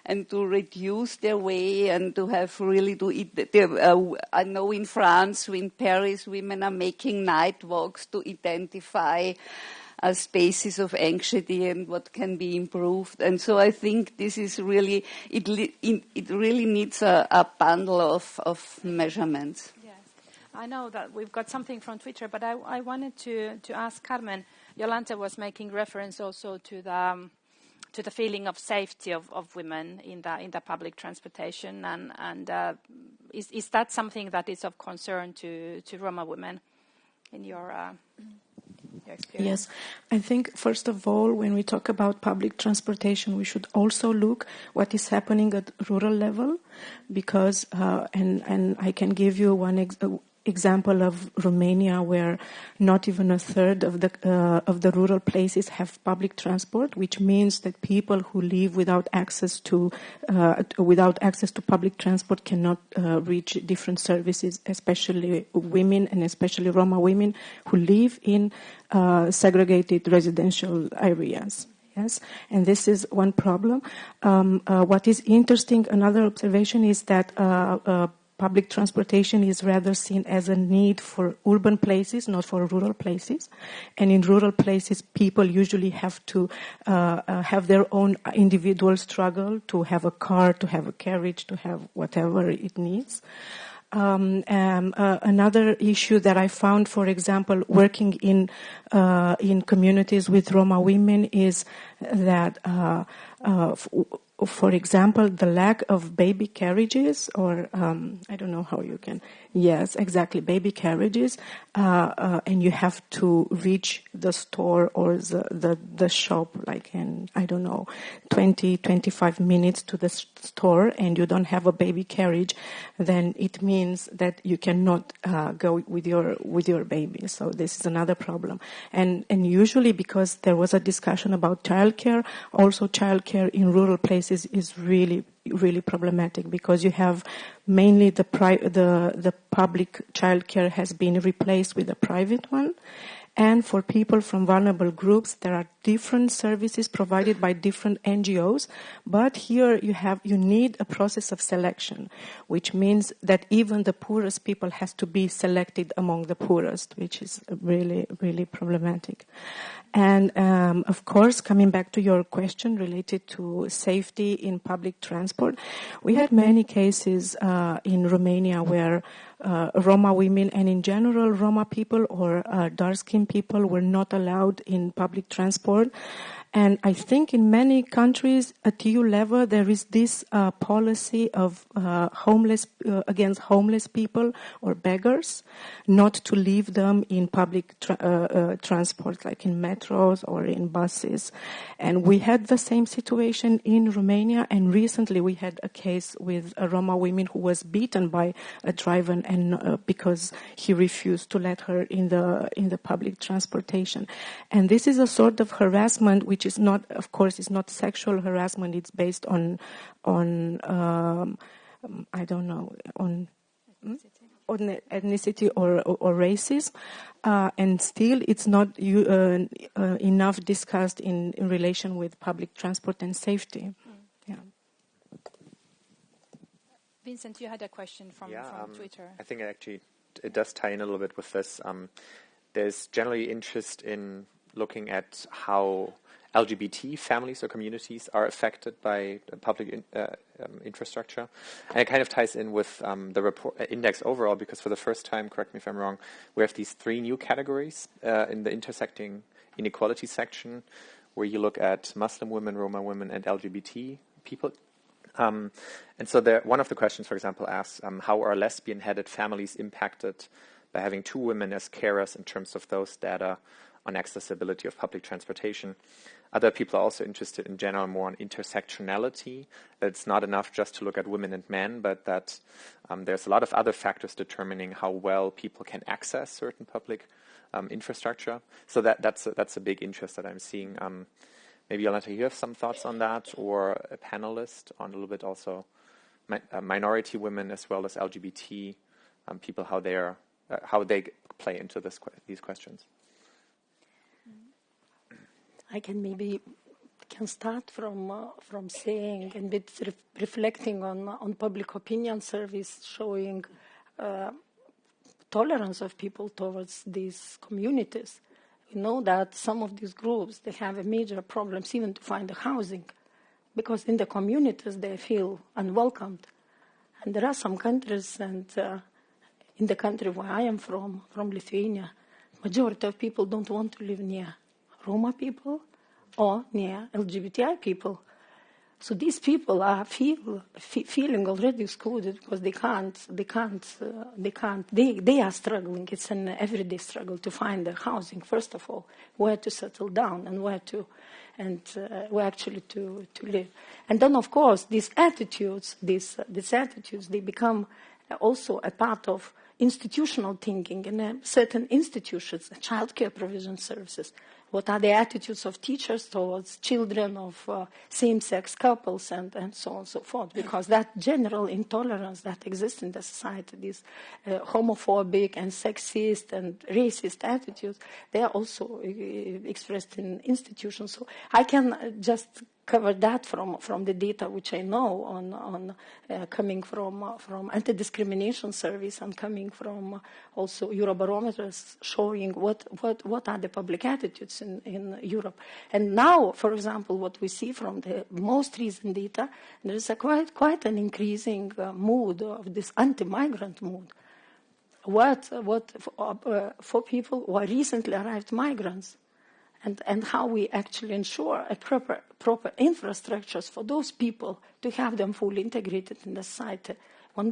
and to reduce their way, and to have really to eat. I know in France, in Paris, women are making night walks to identify spaces of anxiety and what can be improved. And so I think this is really, it really needs a bundle of measurements. Yes, I know that we've got something from Twitter, but I wanted to ask Carmen. Jolanta was making reference also to the feeling of safety of women in the public transportation, and is that something that is of concern to Roma women in your experience? Yes, I think first of all, when we talk about public transportation, we should also look what is happening at rural level, because and I can give you one example of Romania, where not even a third of the rural places have public transport, which means that people who live without access to public transport cannot reach different services, especially women, and especially Roma women who live in segregated residential areas. Yes, and this is one problem. What is interesting, another observation, is that public transportation is rather seen as a need for urban places, not for rural places. And in rural places, people usually have to have their own individual struggle to have a car, to have a carriage, to have whatever it needs. Another issue that I found, for example, working in communities with Roma women, is that for example, the lack of baby carriages, or I don't know how you can. Yes, exactly, baby carriages, and you have to reach the store or the shop like in, I don't know, 25 minutes to the store, and you don't have a baby carriage, then it means that you cannot go with your baby. So this is another problem. And usually, because there was a discussion about childcare, also childcare in rural places is really problematic, because you have mainly the public childcare has been replaced with a private one. And for people from vulnerable groups, there are different services provided by different NGOs. But here you need a process of selection, which means that even the poorest people has to be selected among the poorest, which is really, really problematic. And of course, coming back to your question related to safety in public transport, we had many cases in Romania where Roma women, and in general Roma people or dark-skinned people, were not allowed in public transport. And I think in many countries at EU level there is this policy of against homeless people or beggars, not to leave them in public transport, like in metros or in buses. And we had the same situation in Romania, and recently we had a case with a Roma woman who was beaten by a driver, and because he refused to let her in the public transportation. And this is a sort of harassment which is not, of course, it's not sexual harassment. It's based on I don't know, on ethnicity or racism, and still it's not enough discussed in relation with public transport and safety. Yeah. Vincent, you had a question from Twitter. I think it does tie in a little bit with this. There's generally interest in looking at how LGBT families or communities are affected by public infrastructure. And it kind of ties in with the report index overall, because for the first time, correct me if I'm wrong, we have these 3 new categories in the intersecting inequality section, where you look at Muslim women, Roma women, and LGBT people. And so one of the questions, for example, asks, how are lesbian-headed families impacted by having 2 women as carers in terms of those data on accessibility of public transportation? Other people are also interested in general more on intersectionality, that it's not enough just to look at women and men, but that there's a lot of other factors determining how well people can access certain public infrastructure. So that's a big interest that I'm seeing. Maybe Jolanta, you have some thoughts on that, or a panelist on a little bit also minority women as well as LGBT people, how they play into these questions. I can start from saying and with reflecting on public opinion surveys showing tolerance of people towards these communities. We know that some of these groups, they have a major problems even to find the housing, because in the communities they feel unwelcomed. And there are some countries, and in the country where I am from Lithuania, majority of people don't want to live near Roma people or near LGBTI people. So these people are feeling already excluded because they are struggling. It's an everyday struggle to find the housing, first of all, where to settle down and where actually to live. And then, of course, these attitudes, they become also a part of institutional thinking in certain institutions, childcare provision services. What are the attitudes of teachers towards children of same-sex couples and so on and so forth? Because that general intolerance that exists in the society, these homophobic and sexist and racist attitudes, they are also expressed in institutions. So I can just cover that from the data which I know on coming from anti-discrimination surveys and coming from also Eurobarometers showing what are the public attitudes in Europe. And now, for example, what we see from the most recent data, there is quite an increasing mood of this anti-migrant mood. For people who are recently arrived migrants, and how we actually ensure a proper infrastructures for those people to have them fully integrated in the society. When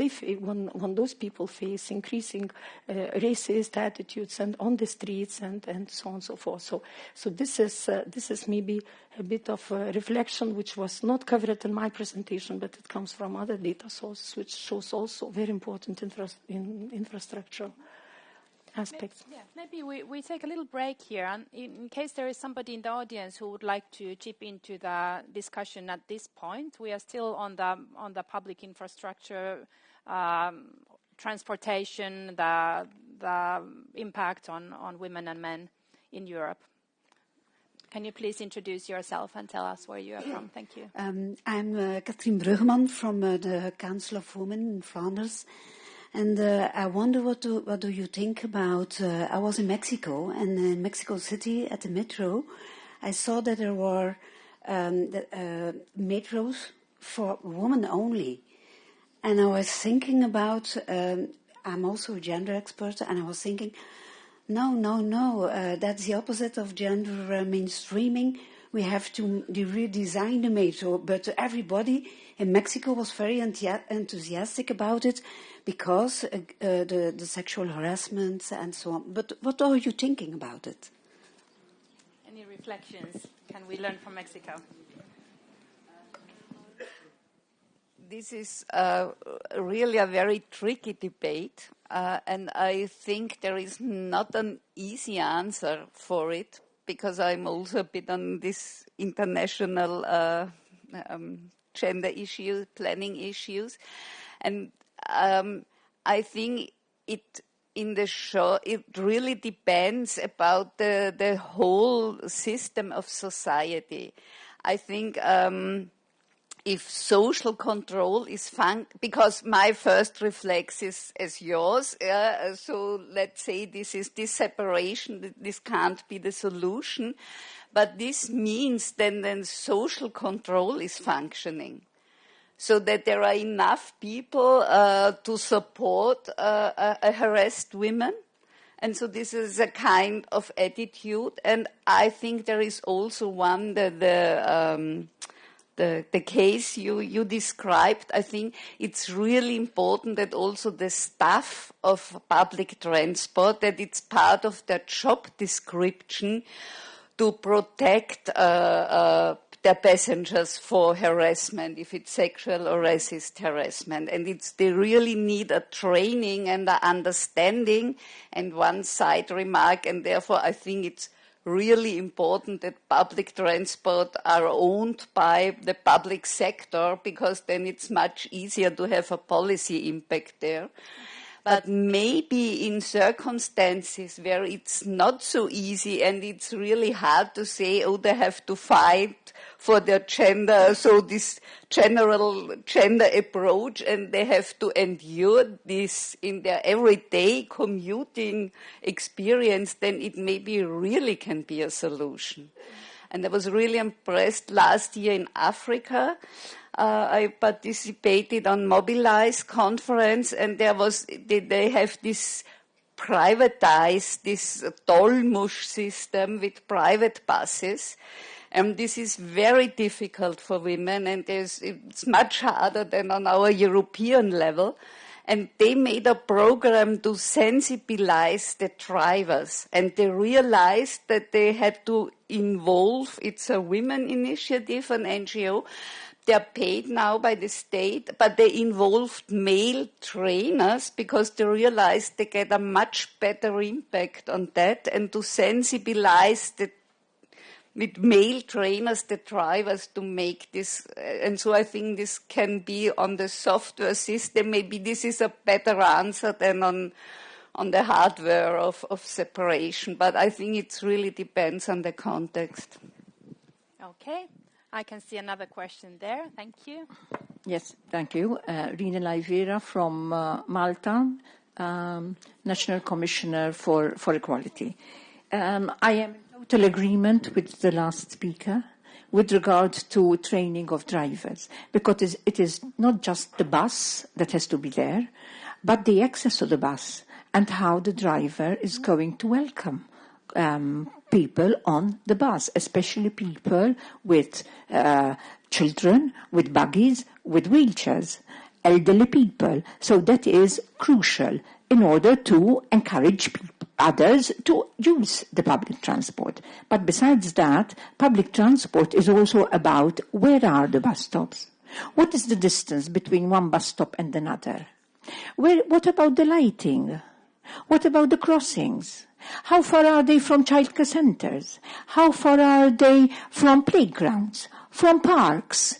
those people face increasing racist attitudes and on the streets and so on and so forth. So this is maybe a bit of a reflection which was not covered in my presentation, but it comes from other data sources, which shows also very important infrastructure aspects. Maybe we take a little break here, and in case there is somebody in the audience who would like to chip into the discussion at this point, we are still on the public infrastructure, transportation, the impact on women and men in Europe. Can you please introduce yourself and tell us where you are from? Thank you. I'm Katrien Bruggeman from the Council of Women in Flanders. And I wonder what do you think about, I was in Mexico, and in Mexico City at the metro, I saw that there were metros for women only. And I was thinking about, I'm also a gender expert, and I was thinking, no, that's the opposite of gender mainstreaming. We have to redesign the metro, but everybody in Mexico was very enthusiastic about it because the sexual harassment and so on. But what are you thinking about it? Any reflections can we learn from Mexico? This is really a very tricky debate, and I think there is not an easy answer for it, because I'm also a bit on this international gender issue, planning issues. And I think it really depends about the whole system of society. I think if social control is because my first reflex is as yours, so let's say this separation, this can't be the solution. But this means then social control is functioning, so that there are enough people to support harassed women. And so this is a kind of attitude. And I think there is also one, the case you described. I think it's really important that also the staff of public transport, that it's part of their job description to protect their passengers for harassment, if it's sexual or racist harassment. And they really need a training and an understanding. And one side remark, and therefore I think it's really important that public transport are owned by the public sector, because then it's much easier to have a policy impact there. But maybe in circumstances where it's not so easy and it's really hard to say, oh, they have to fight for their gender, so this general gender approach, and they have to endure this in their everyday commuting experience, then it maybe really can be a solution. And I was really impressed last year in Africa. I participated on Mobilize conference, and they have this privatized, this Dolmusch system with private buses. And this is very difficult for women, and it's much harder than on our European level. And they made a program to sensibilize the drivers, and they realized that they had to involve, it's a women initiative, an NGO. They're paid now by the state, but they involved male trainers because they realized they get a much better impact on that, and to sensibilize with male trainers, the drivers, to make this. And so I think this can be on the software system. Maybe this is a better answer than on the hardware of separation. But I think it really depends on the context. Okay. I can see another question there. Thank you. Yes, thank you. Rina from Malta, National Commissioner for Equality. I am in total agreement with the last speaker with regard to training of drivers, because it is not just the bus that has to be there, but the access to the bus and how the driver is going to welcome people on the bus, especially people with children, with buggies, with wheelchairs, elderly people. So that is crucial in order to encourage others to use the public transport. But besides that, public transport is also about where are the bus stops? What is the distance between one bus stop and another? What about the lighting? What about the crossings? How far are they from childcare centres? How far are they from playgrounds, from parks?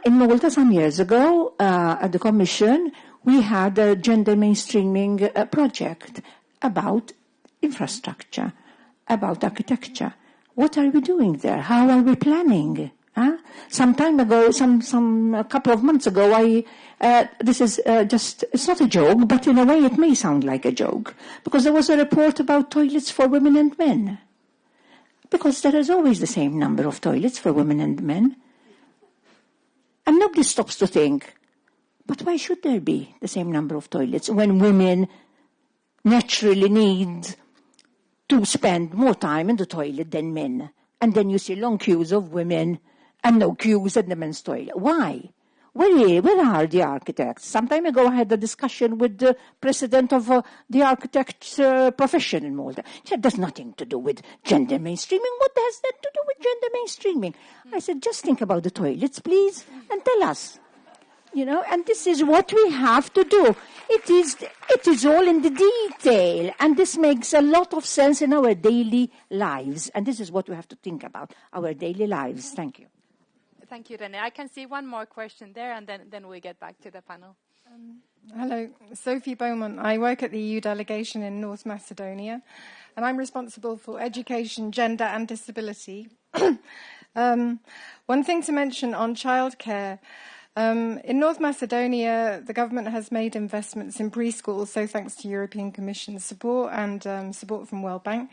In Malta some years ago, at the Commission, we had a gender mainstreaming project about infrastructure, about architecture. What are we doing there? How are we planning? Some time ago, a couple of months ago, this is it's not a joke, but in a way it may sound like a joke, because there was a report about toilets for women and men. Because there is always the same number of toilets for women and men. And nobody stops to think, but why should there be the same number of toilets when women naturally need to spend more time in the toilet than men? And then you see long queues of women and no queues at the men's toilet. Why? Where are the architects? Some time ago I had a discussion with the president of the architect profession in Malta. He said, there's nothing to do with gender mainstreaming. What has that to do with gender mainstreaming? I said, just think about the toilets, please, and tell us. And this is what we have to do. It is all in the detail, and this makes a lot of sense in our daily lives. And this is what we have to think about, our daily lives. Thank you. Thank you, René. I can see one more question there, and then we get back to the panel. Hello, Sophie Beaumont. I work at the EU delegation in North Macedonia, and I'm responsible for education, gender and disability. One thing to mention on childcare. In North Macedonia, the government has made investments in preschools, so thanks to European Commission support and support from World Bank.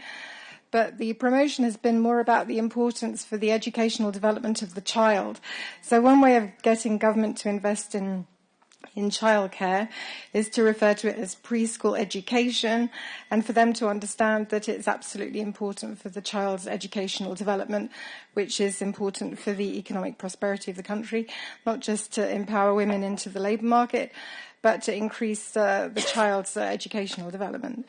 but the promotion has been more about the importance for the educational development of the child. So one way of getting government to invest in childcare is to refer to it as preschool education, and for them to understand that it's absolutely important for the child's educational development, which is important for the economic prosperity of the country, not just to empower women into the labour market, but to increase the child's educational development.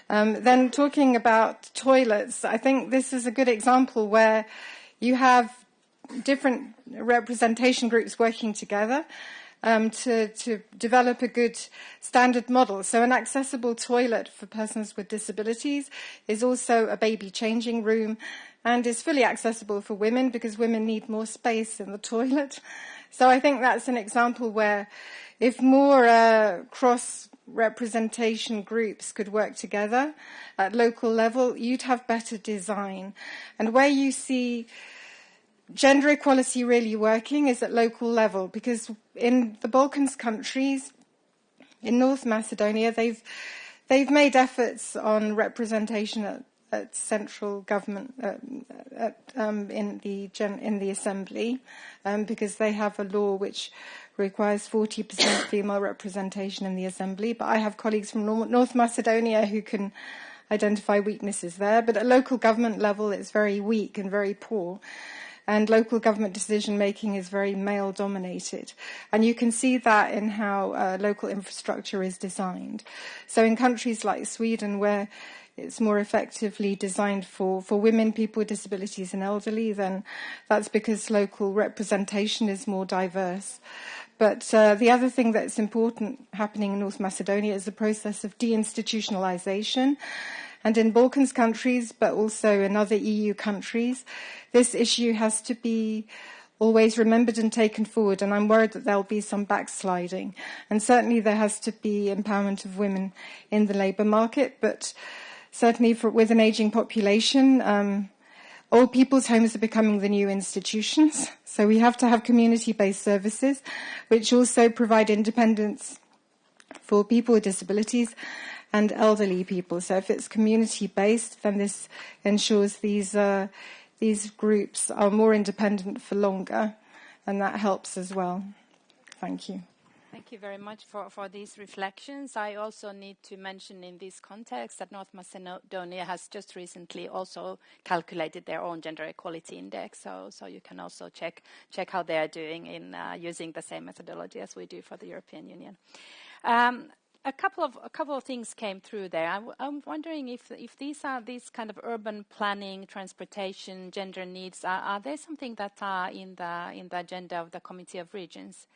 Then talking about toilets, I think this is a good example where you have different representation groups working together to develop a good standard model. So an accessible toilet for persons with disabilities is also a baby changing room and is fully accessible for women because women need more space in the toilet. So I think that's an example where if more cross-representation groups could work together at local level, you'd have better design. And where you see gender equality really working is at local level, because in the Balkans countries, in North Macedonia, they've made efforts on representation at central government in the assembly, because they have a law which requires 40% female representation in the assembly. But I have colleagues from North Macedonia who can identify weaknesses there. But at local government level, it's very weak and very poor. And local government decision-making is very male-dominated. And you can see that in how local infrastructure is designed. So in countries like Sweden, where it's more effectively designed for women, people with disabilities and elderly, then that's because local representation is more diverse. But the other thing that's important happening in North Macedonia is the process of deinstitutionalization. And in Balkans countries, but also in other EU countries, this issue has to be always remembered and taken forward. And I'm worried that there'll be some backsliding. And certainly there has to be empowerment of women in the labour market. But certainly with an ageing population, old people's homes are becoming the new institutions. So we have to have community-based services, which also provide independence for people with disabilities and elderly people. So if it's community-based, then this ensures these groups are more independent for longer, and that helps as well. Thank you. Thank you very much for these reflections. I also need to mention in this context that North Macedonia has just recently also calculated their own gender equality index, so you can also check how they are doing in using the same methodology as we do for the European Union. A couple of things came through there. I'm wondering if these kind of urban planning, transportation, gender needs are they something that are in the agenda of the Committee of Regions?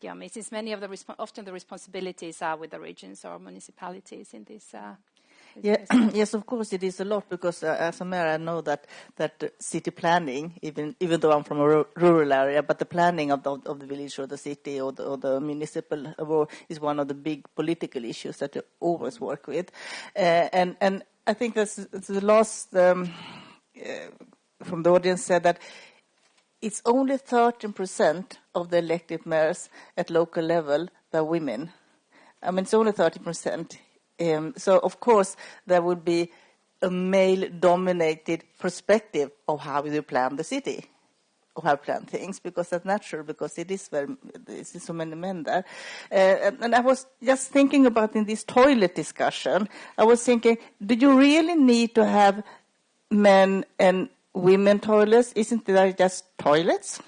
Yoomi, since many of often the responsibilities are with the regions or municipalities in this. Yes, of course it is a lot, because as a mayor I know that city planning, even though I'm from a rural area, but the planning of the village or the city or the municipal is one of the big political issues that you always work with. And I think that's the last from the audience said that it's only 13% of the elected mayors at local level that are women. I mean, it's only 30%. So, of course, there would be a male-dominated perspective of how you plan the city, or how you plan things, because that's natural, because there's so many men there. And I was just thinking about in this toilet discussion, I was thinking, do you really need to have men and women toilets? Isn't there just toilets?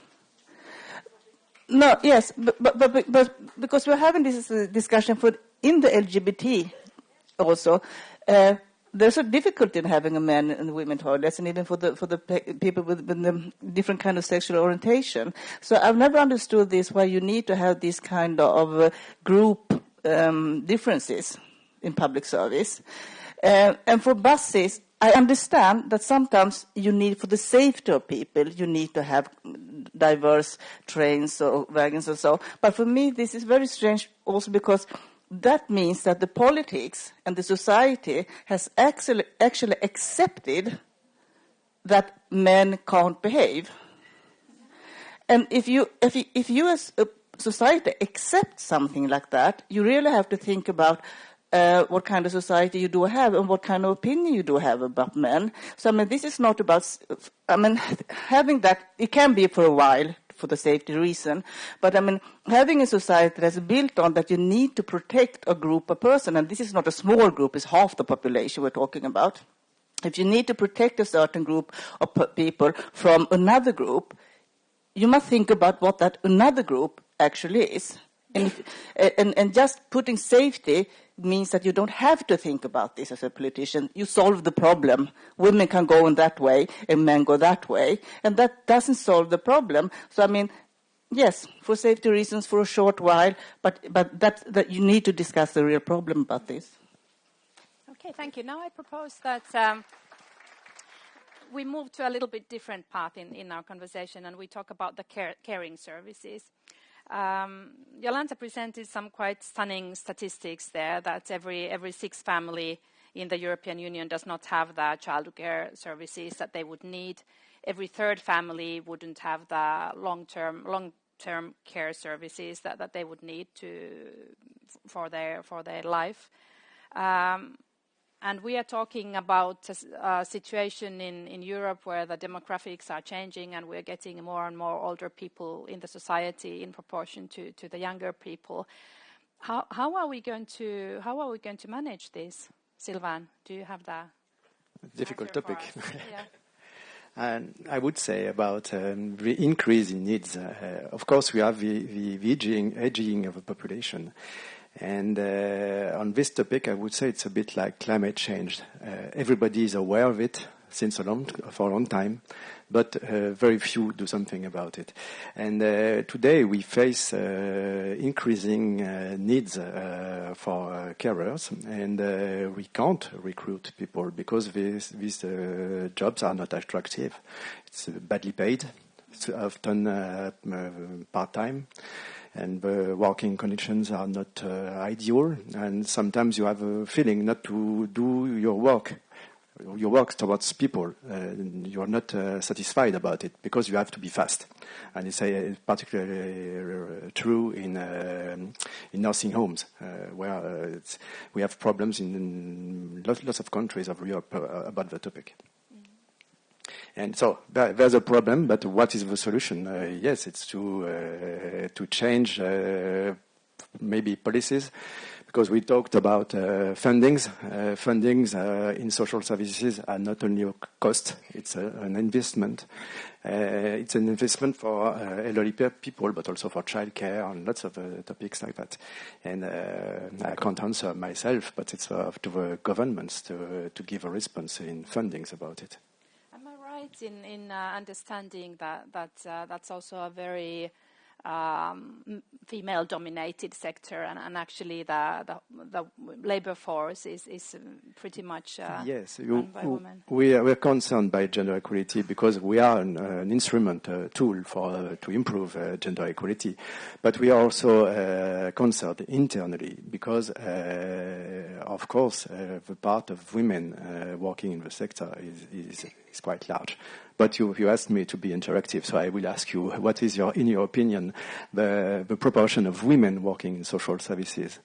No, yes, but because we're having this discussion in the LGBT also, there's a difficulty in having a men and women toilets, and even for the people with the different kind of sexual orientation. So I've never understood this, why you need to have this kind of group differences in public service. And for buses, I understand that sometimes you need, for the safety of people, you need to have diverse trains or wagons or so. But for me, this is very strange also because that means that the politics and the society has actually accepted that men can't behave. And if you as a society accept something like that, you really have to think about what kind of society you do have and what kind of opinion you do have about men. So, I mean, this is not about, I mean, having that, it can be for a while for the safety reason, but I mean, having a society that's built on that you need to protect a group of person, and this is not a small group, it's half the population we're talking about. If you need to protect a certain group of people from another group, you must think about what that another group actually is. And just putting safety means that you don't have to think about this as a politician. You solve the problem. Women can go in that way and men go that way. And that doesn't solve the problem. So, I mean, yes, for safety reasons for a short while, but that you need to discuss the real problem about this. Okay, thank you. Now I propose that we move to a little bit different path in our conversation, and we talk about the caring services. Jolanta presented some quite stunning statistics there, that every sixth family in the European Union does not have the childcare services that they would need. Every third family wouldn't have the long-term care services that they would need for their life. And we are talking about a situation in Europe where the demographics are changing, and we're getting more and more older people in the society in proportion to the younger people. How are we going to manage this? Sylvain, do you have the difficult topic? Yeah. And I would say about the increase in needs. Of course, we have the aging of the population. And on this topic, I would say it's a bit like climate change. Everybody is aware of it for a long time, but very few do something about it. And today we face increasing needs for carers, and we can't recruit people because these jobs are not attractive. It's badly paid. It's often part-time. And the working conditions are not ideal, and sometimes you have a feeling not to do your work towards people. You are not satisfied about it because you have to be fast, and it's particularly true in nursing homes where we have problems in lots of countries of Europe about the topic. And so there's a problem, but what is the solution? Yes, it's to change maybe policies, because we talked about fundings. Fundings in social services are not only a cost, it's an investment. It's an investment for elderly people, but also for childcare and lots of topics like that. And I can't answer myself, but it's up to the governments to give a response in fundings about it. In understanding that that's also a very female-dominated sector, and actually the labor force is pretty much run by women. We're concerned by gender equality because we are an instrument, a tool to improve gender equality, but we are also concerned internally because, of course, the part of women working in the sector is quite large. But you asked me to be interactive, so I will ask you, what is in your opinion, the proportion of women working in social services?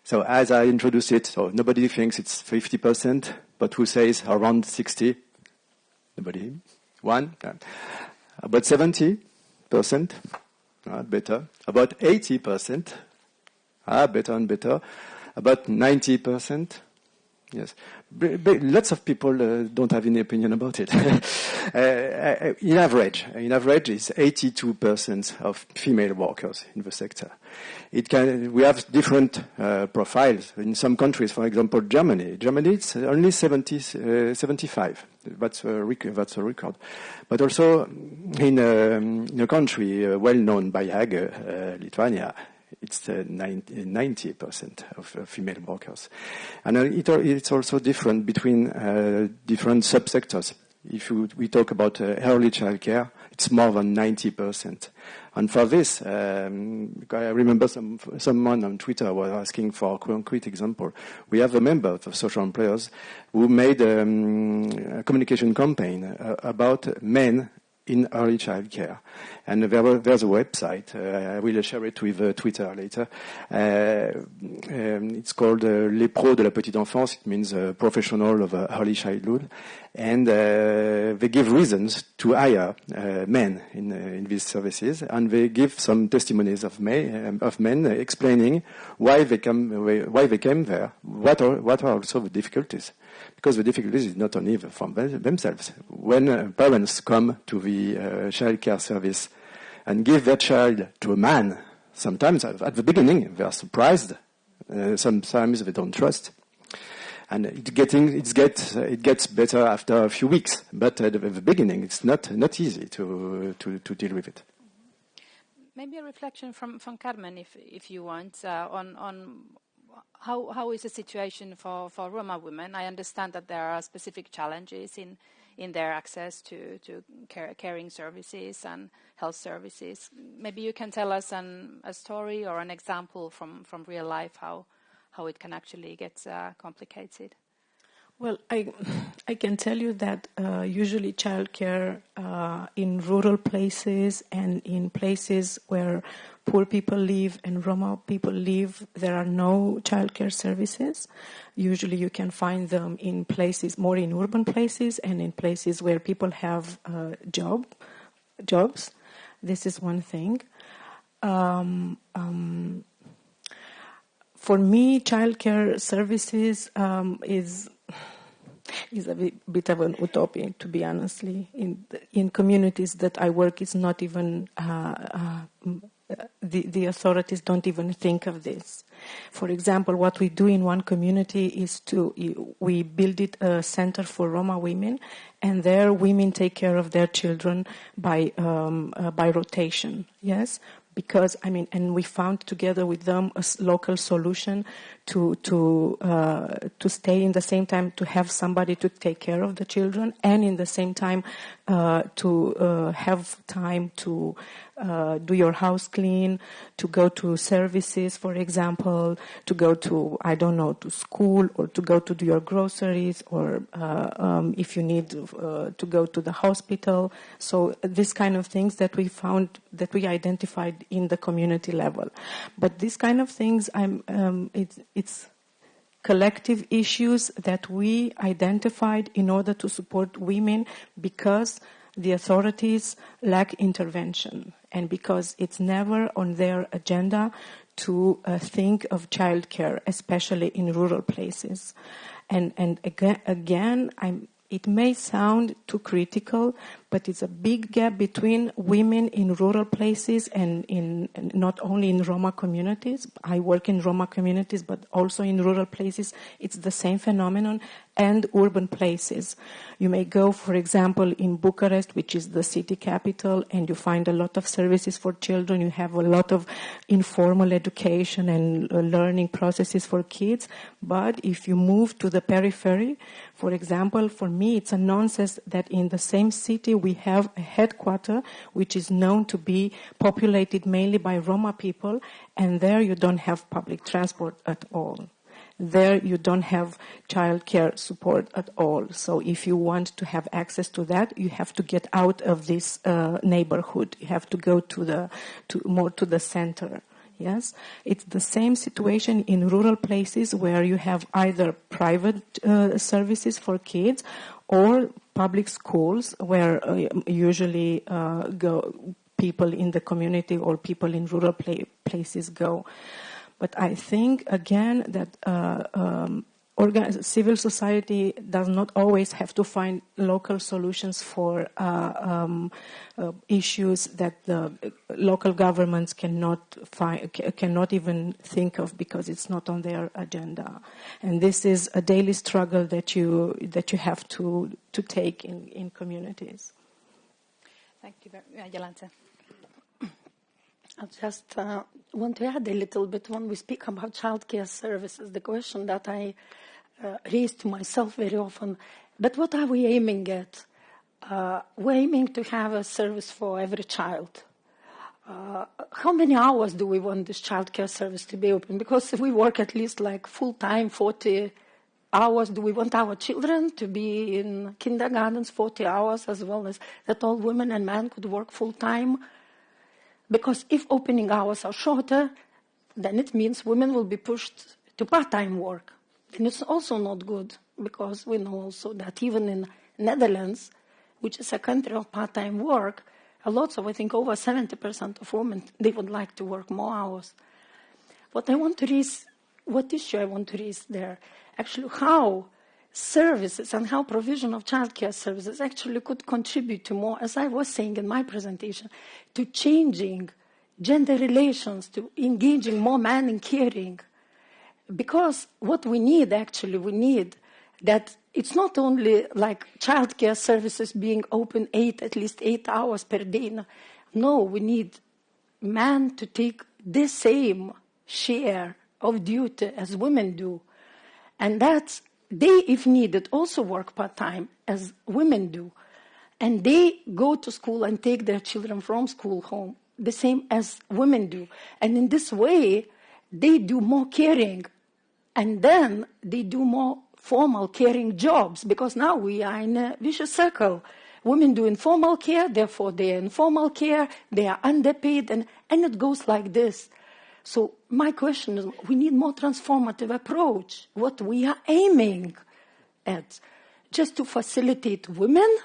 So as I introduced it, so nobody thinks it's 50%, but who says around 60? Nobody? One? About 70%? Better. About 80%? Better and better. About 90%? Yes. Lots of people don't have any opinion about it. In average, is 82% of female workers in the sector. We have different profiles. In some countries, for example, Germany, it's only 75. That's a record. But also in a country well known by EIGE, Lithuania, it's 90% of female workers. And it's also different between different subsectors. If we talk about early childcare, it's more than 90%. And for this, I remember someone on Twitter was asking for a concrete example. We have a member of social employers who made a communication campaign about men in early childcare. And there's a website. I will share it with Twitter later. It's called Les Pros de la Petite Enfance. It means professional of early childhood. And they give reasons to hire men in these services. And they give some testimonies of men explaining why they came there, what are also the difficulties. Because the difficulties is not only from themselves. When parents come to the childcare service and give their child to a man, sometimes at the beginning they are surprised. Sometimes they don't trust, and it gets better after a few weeks. But at the beginning, it's not easy to deal with it. Maybe a reflection from Carmen, if you want, on how is the situation for Roma women? I understand that there are specific challenges in their access to caring services and health services. Maybe you can tell us a story or an example from real life how it can actually get complicated. Well, I can tell you that usually childcare in rural places and in places where poor people live and Roma people live, there are no childcare services. Usually you can find them in places, more in urban places and in places where people have jobs. This is one thing. For me, childcare services is a bit of an utopia, to be honestly. In communities that I work, it's not even the authorities don't even think of this. For example, what we do in one community is we build a center for Roma women, and there women take care of their children by rotation. Yes. Because and we found together with them a local solution to stay in the same time, to have somebody to take care of the children, and in the same time to have time to do your house clean, to go to services, for example, to go to to school, or to go to do your groceries, or if you need to go to the hospital. So this kind of things that we found, that we identified in the community level. But these kind of things, it's collective issues that we identified in order to support women, because the authorities lack intervention and because it's never on their agenda to think of childcare, especially in rural places. And again, it may sound too critical, but it's a big gap between women in rural places and not only in Roma communities. I work in Roma communities, but also in rural places. It's the same phenomenon, and urban places. You may go, for example, in Bucharest, which is the city capital, and you find a lot of services for children. You have a lot of informal education and learning processes for kids. But if you move to the periphery, for example, for me, it's a nonsense that in the same city we have a headquarter which is known to be populated mainly by Roma people, and there you don't have public transport at all. There you don't have childcare support at all. So if you want to have access to that, you have to get out of this neighborhood. You have to go more to the center. Yes, it's the same situation in rural places where you have either private services for kids or public schools where usually people in the community or people in rural places go. But I think, again, that civil society does not always have to find local solutions for issues that the local governments cannot even think of because it's not on their agenda. And this is a daily struggle that you have to take in communities. Thank you very much, Jolanta. I just want to add a little bit when we speak about childcare services, the question that I raise to myself very often. But what are we aiming at? We're aiming to have a service for every child. How many hours do we want this childcare service to be open? Because if we work at least like full-time, 40 hours. Do we want our children to be in kindergartens 40 hours as well as that all women and men could work full time? Because if opening hours are shorter, then it means women will be pushed to part-time work. And it's also not good, because we know also that even in Netherlands, which is a country of part-time work, a lot of, I think, over 70% of women, they would like to work more hours. What issue I want to raise there, actually how services and how provision of childcare services actually could contribute to more, as I was saying in my presentation, to changing gender relations, to engaging more men in caring. Because what we need, actually, we need that it's not only like childcare services being open at least 8 hours per day. No, we need men to take the same share of duty as women do. And that's, they, if needed, also work part-time as women do. And they go to school and take their children from school home, the same as women do. And in this way, they do more caring. And then they do more formal caring jobs, because now we are in a vicious circle. Women do informal care, therefore they are informal care, they are underpaid, and it goes like this. So my question is, we need more transformative approach, what we are aiming at, just to facilitate women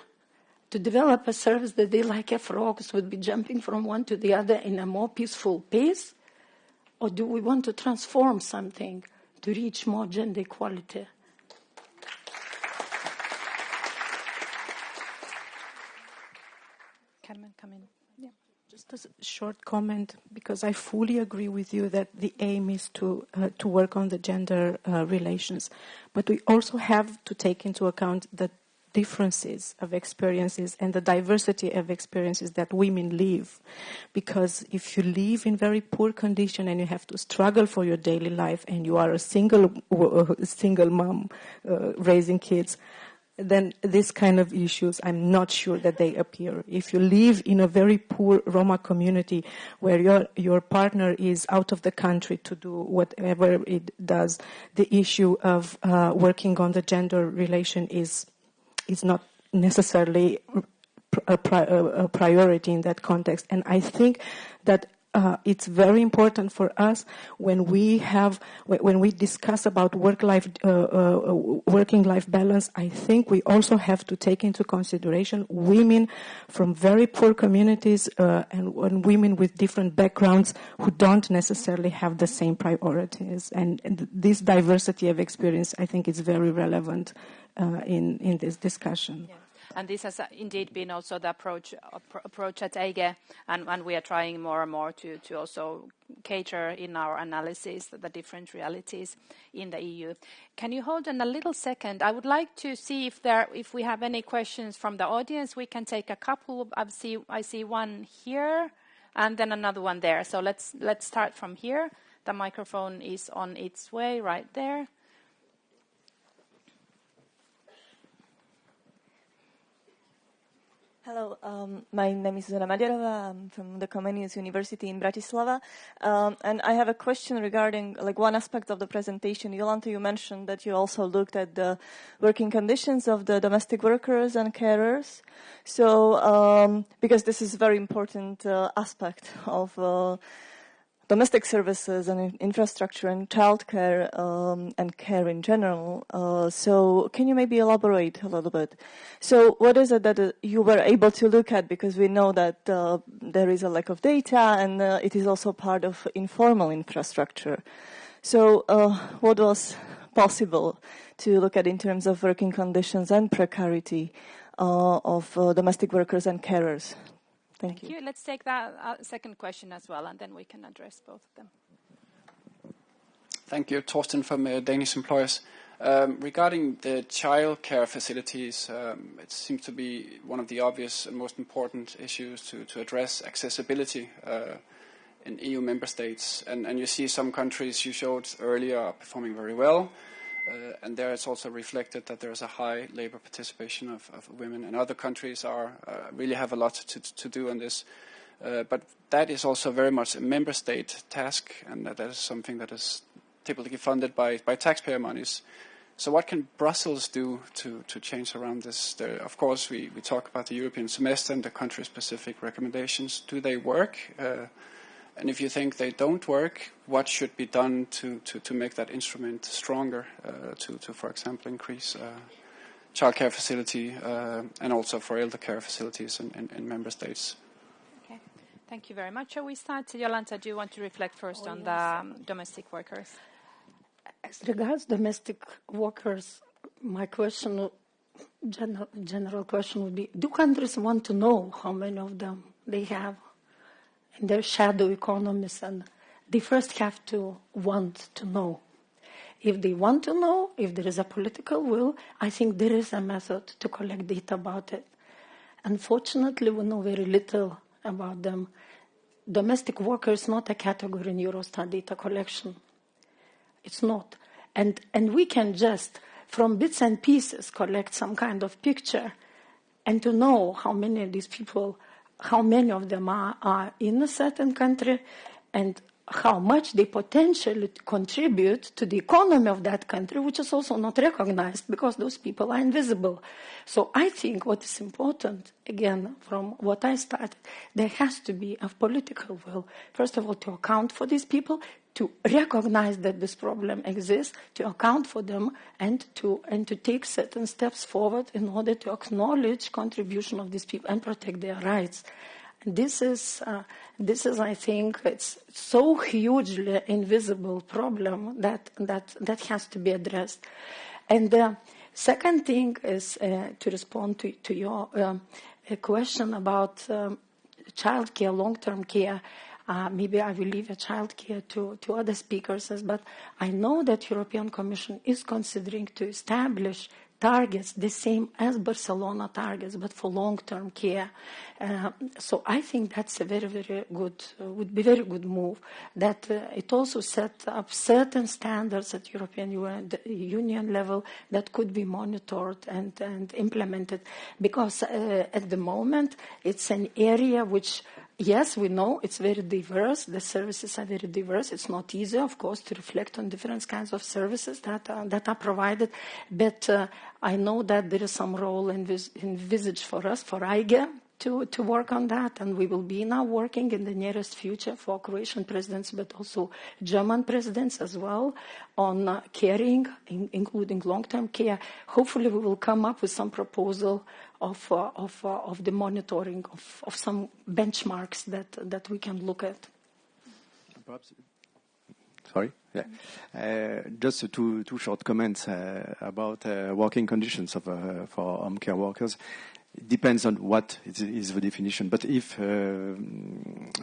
to develop a service that they, like a frogs, would be jumping from one to the other in a more peaceful pace? Or do we want to transform something to reach more gender equality? Carmen, come in. Yeah. Just a short comment, because I fully agree with you that the aim is to work on the gender relations, but we also have to take into account the differences of experiences and the diversity of experiences that women live. Because if you live in very poor condition and you have to struggle for your daily life, and you are a single mom raising kids, then this kind of issues, I'm not sure that they appear. If you live in a very poor Roma community where your partner is out of the country to do whatever it does, the issue of working on the gender relation is not necessarily a priority in that context. And I think that it's very important for us when we discuss about working life balance. I think we also have to take into consideration women from very poor communities and women with different backgrounds who don't necessarily have the same priorities. And this diversity of experience, I think, is very relevant in this discussion. Yeah. And this has indeed been also the approach at EIGE, and we are trying more and more to also cater in our analysis the different realities in the EU. Can you hold on a little second? I would like to see if we have any questions from the audience. We can take a couple. I see one here, and then another one there. So let's start from here. The microphone is on its way right there. Hello, my name is Zuzana Madjarova. I'm from the Comenius University in Bratislava. And I have a question regarding one aspect of the presentation. Jolanta, you mentioned that you also looked at the working conditions of the domestic workers and carers. So, because this is a very important aspect of domestic services and infrastructure and childcare and care in general. So can you maybe elaborate a little bit? So what is it that you were able to look at? Because we know that there is a lack of data, and it is also part of informal infrastructure. So what was possible to look at in terms of working conditions and precarity of domestic workers and carers? Thank you. Let's take that second question as well, and then we can address both of them. Thank you. Torsten from Danish Employers. Regarding the childcare facilities, it seems to be one of the obvious and most important issues to address accessibility in EU member states. And you see some countries you showed earlier are performing very well. And there it's also reflected that there is a high labor participation of women, and other countries really have a lot to do on this. But that is also very much a member state task, and that is something that is typically funded by taxpayer monies. So what can Brussels do to change around this? Of course, we talk about the European semester and the country-specific recommendations. Do they work? And if you think they don't work, what should be done to make that instrument stronger, to for example, increase childcare facility and also for elder care facilities in member states? Okay, thank you very much. Shall we start? Jolanta, do you want to reflect first on the domestic workers? As regards domestic workers, my question, general question would be, do countries want to know how many of them they have in their shadow economies? And they first have to want to know. If they want to know, if there is a political will, I think there is a method to collect data about it. Unfortunately, we know very little about them. Domestic workers is not a category in Eurostat data collection. It's not. And we can just, from bits and pieces, collect some kind of picture and to know how many of these people, how many of them are in a certain country and how much they potentially contribute to the economy of that country, which is also not recognized because those people are invisible. So I think what is important, again, from what I started, there has to be a political will, first of all, to account for these people, to recognize that this problem exists, to account for them, and to take certain steps forward in order to acknowledge contribution of these people and protect their rights. And this is, I think, it's so hugely invisible problem that has to be addressed. And the second thing is to respond to your question about childcare, long-term care. Maybe I will leave childcare to other speakers, but I know that European Commission is considering to establish targets the same as Barcelona targets, but for long-term care. So I think that's a very, very good, would be very good move. That it also set up certain standards at European Union level that could be monitored and implemented. Because at the moment it's an area which, yes, we know it's very diverse. The services are very diverse. It's not easy, of course, to reflect on different kinds of services that are provided. But I know that there is some role envisaged for us, for EIGE, to work on that. And we will be now working in the nearest future for Croatian presidents, but also German presidents as well, on caring, including long-term care. Hopefully we will come up with some proposal of the monitoring of some benchmarks that we can look at. Perhaps. Sorry? Yeah. Just two short comments about working conditions for home care workers. It depends on what is the definition. But if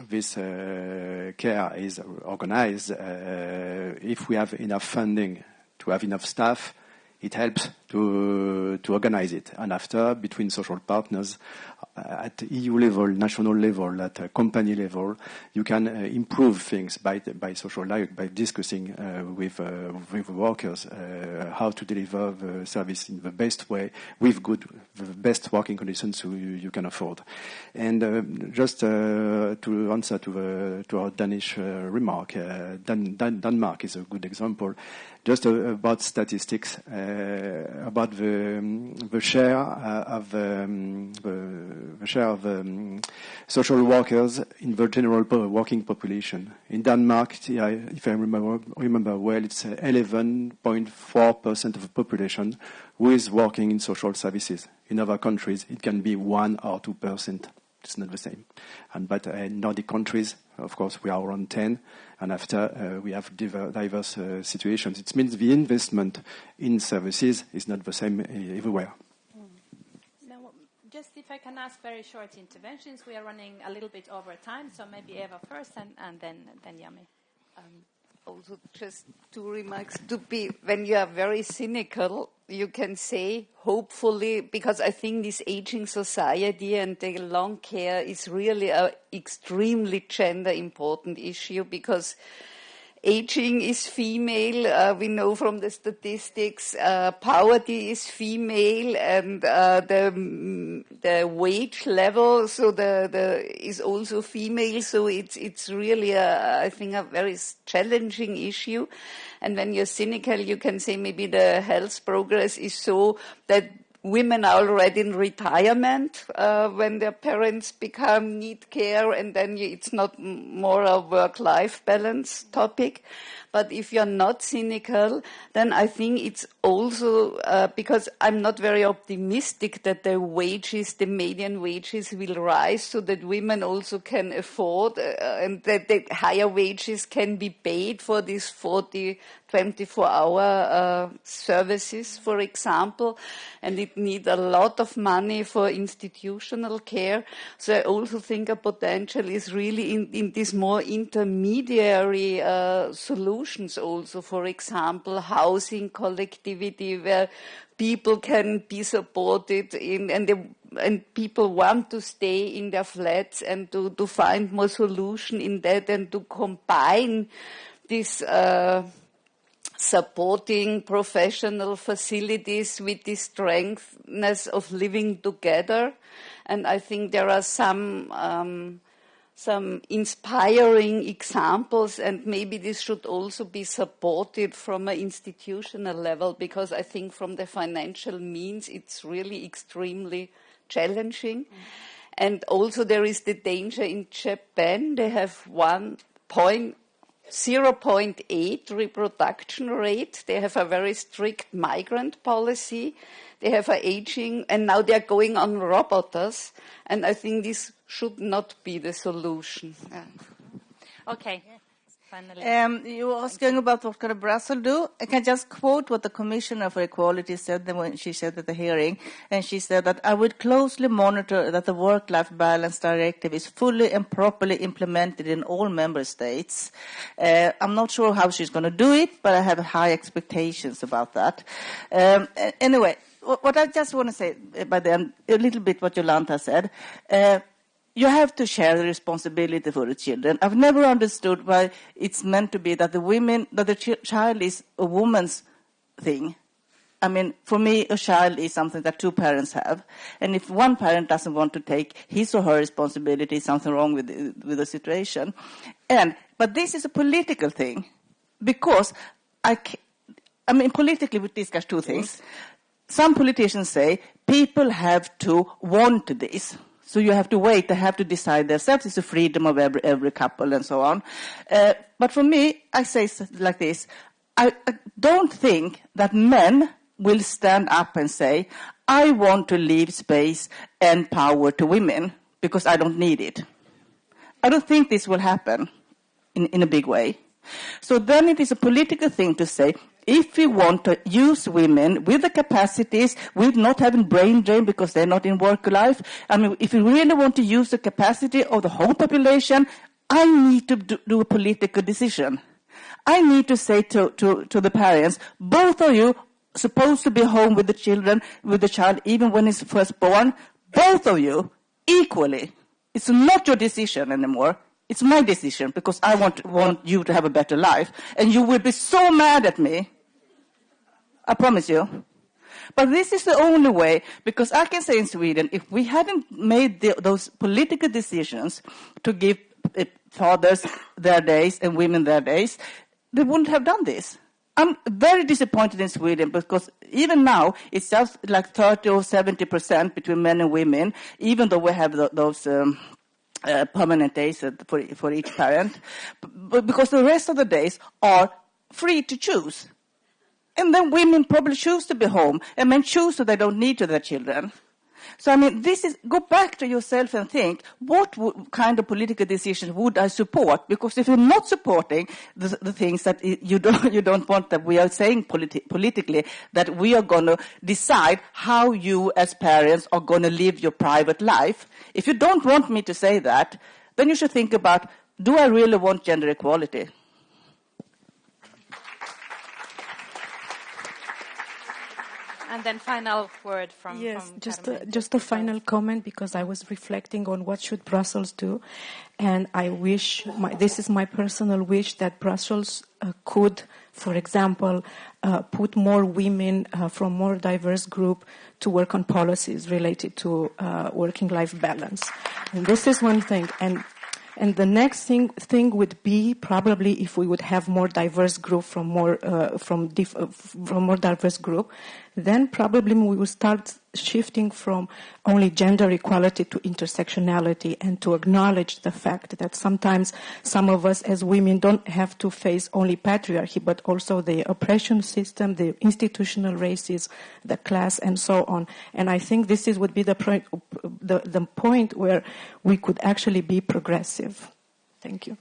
this care is organized, if we have enough funding to have enough staff, it helps to organize it. And after, between social partners, at EU level, national level, at company level, you can improve things by social dialogue, by discussing with workers how to deliver the service in the best way, with the best working conditions you can afford. And just to answer to our Danish remark, Denmark is a good example. Just about statistics, about the share of social workers in the general working population. In Denmark, if I remember well, it's 11.4% of the population who is working in social services. In other countries, it can be 1 or 2%. It's not the same. But in Nordic countries, of course, we are around 10, and after we have diverse situations. It means the investment in services is not the same everywhere. Now, just if I can ask very short interventions, we are running a little bit over time, so maybe Eva first and then Yoomi. Also, just 2 remarks. When you are very cynical, you can say, hopefully, because I think this aging society and the long care is really an extremely gender important issue, because aging is female. We know from the statistics, poverty is female, and the wage level is also female. So it's really I think a very challenging issue. And when you're cynical, you can say maybe the health progress is so that women are already in retirement when their parents need care, and then it's not more a work-life balance topic. But if you're not cynical, then I think it's also because I'm not very optimistic that the median wages will rise so that women also can afford and that the higher wages can be paid for these 24-hour services, for example, and it needs a lot of money for institutional care. So I also think a potential is really in these more intermediary solutions also, for example, housing collectivity where people can be supported in and people want to stay in their flats and to find more solution in that and to combine this supporting professional facilities with the strengthness of living together. And I think there are some inspiring examples, and maybe this should also be supported from an institutional level, because I think from the financial means it's really extremely challenging. And also there is the danger in Japan. They have 0.8 reproduction rate. They have a very strict migrant policy. They have an aging, and now they're going on Moderators, and I think this should not be the solution. Yeah. Okay. Finally. You were asking about what can Brussels do. I can just quote what the Commissioner for Equality said when she said at the hearing, and she said that I would closely monitor that the Work-Life Balance Directive is fully and properly implemented in all member states. I'm not sure how she's going to do it, but I have high expectations about that. Anyway, what I just want to say by the end, a little bit what Jolanta said. You have to share the responsibility for the children. I've never understood why it's meant to be that the child is a woman's thing. I mean, for me, a child is something that two parents have. And if one parent doesn't want to take his or her responsibility, something wrong with the situation. But this is a political thing. Because, politically we discuss two things. Some politicians say people have to want this. So you have to wait, they have to decide themselves. It's a freedom of every couple and so on. But for me, I say like this. I don't think that men will stand up and say, I want to leave space and power to women because I don't need it. I don't think this will happen in a big way. So then it is a political thing to say, if we want to use women with the capacities, with not having brain drain because they're not in work life, if we really want to use the capacity of the whole population, I need to do a political decision. I need to say to the parents, both of you supposed to be home with the children, with the child, even when it's first born, both of you equally. It's not your decision anymore. It's my decision because I want you to have a better life. And you will be so mad at me. I promise you. But this is the only way, because I can say in Sweden, if we hadn't made those political decisions to give fathers their days and women their days, they wouldn't have done this. I'm very disappointed in Sweden because even now it's just like 30 or 70% between men and women, even though we have those permanent days for each parent, but because the rest of the days are free to choose. And then women probably choose to be home, and men choose that they don't need to their children. So, go back to yourself and think, what kind of political decisions would I support? Because if you're not supporting the things that you don't want, that we are saying politically, that we are going to decide how you as parents are going to live your private life. If you don't want me to say that, then you should think about, do I really want gender equality? And then final word from just a final comment, because I was reflecting on what should Brussels do, and I wish, this is my personal wish, that Brussels could, for example, put more women from more diverse group to work on policies related to working life balance. And this is one thing. And the next thing would be probably if we would have more diverse group from more diverse group, then probably we will start shifting from only gender equality to intersectionality, and to acknowledge the fact that sometimes some of us as women don't have to face only patriarchy, but also the oppression system, the institutional racism, the class, and so on. And I think this would be the point where we could actually be progressive. Thank you.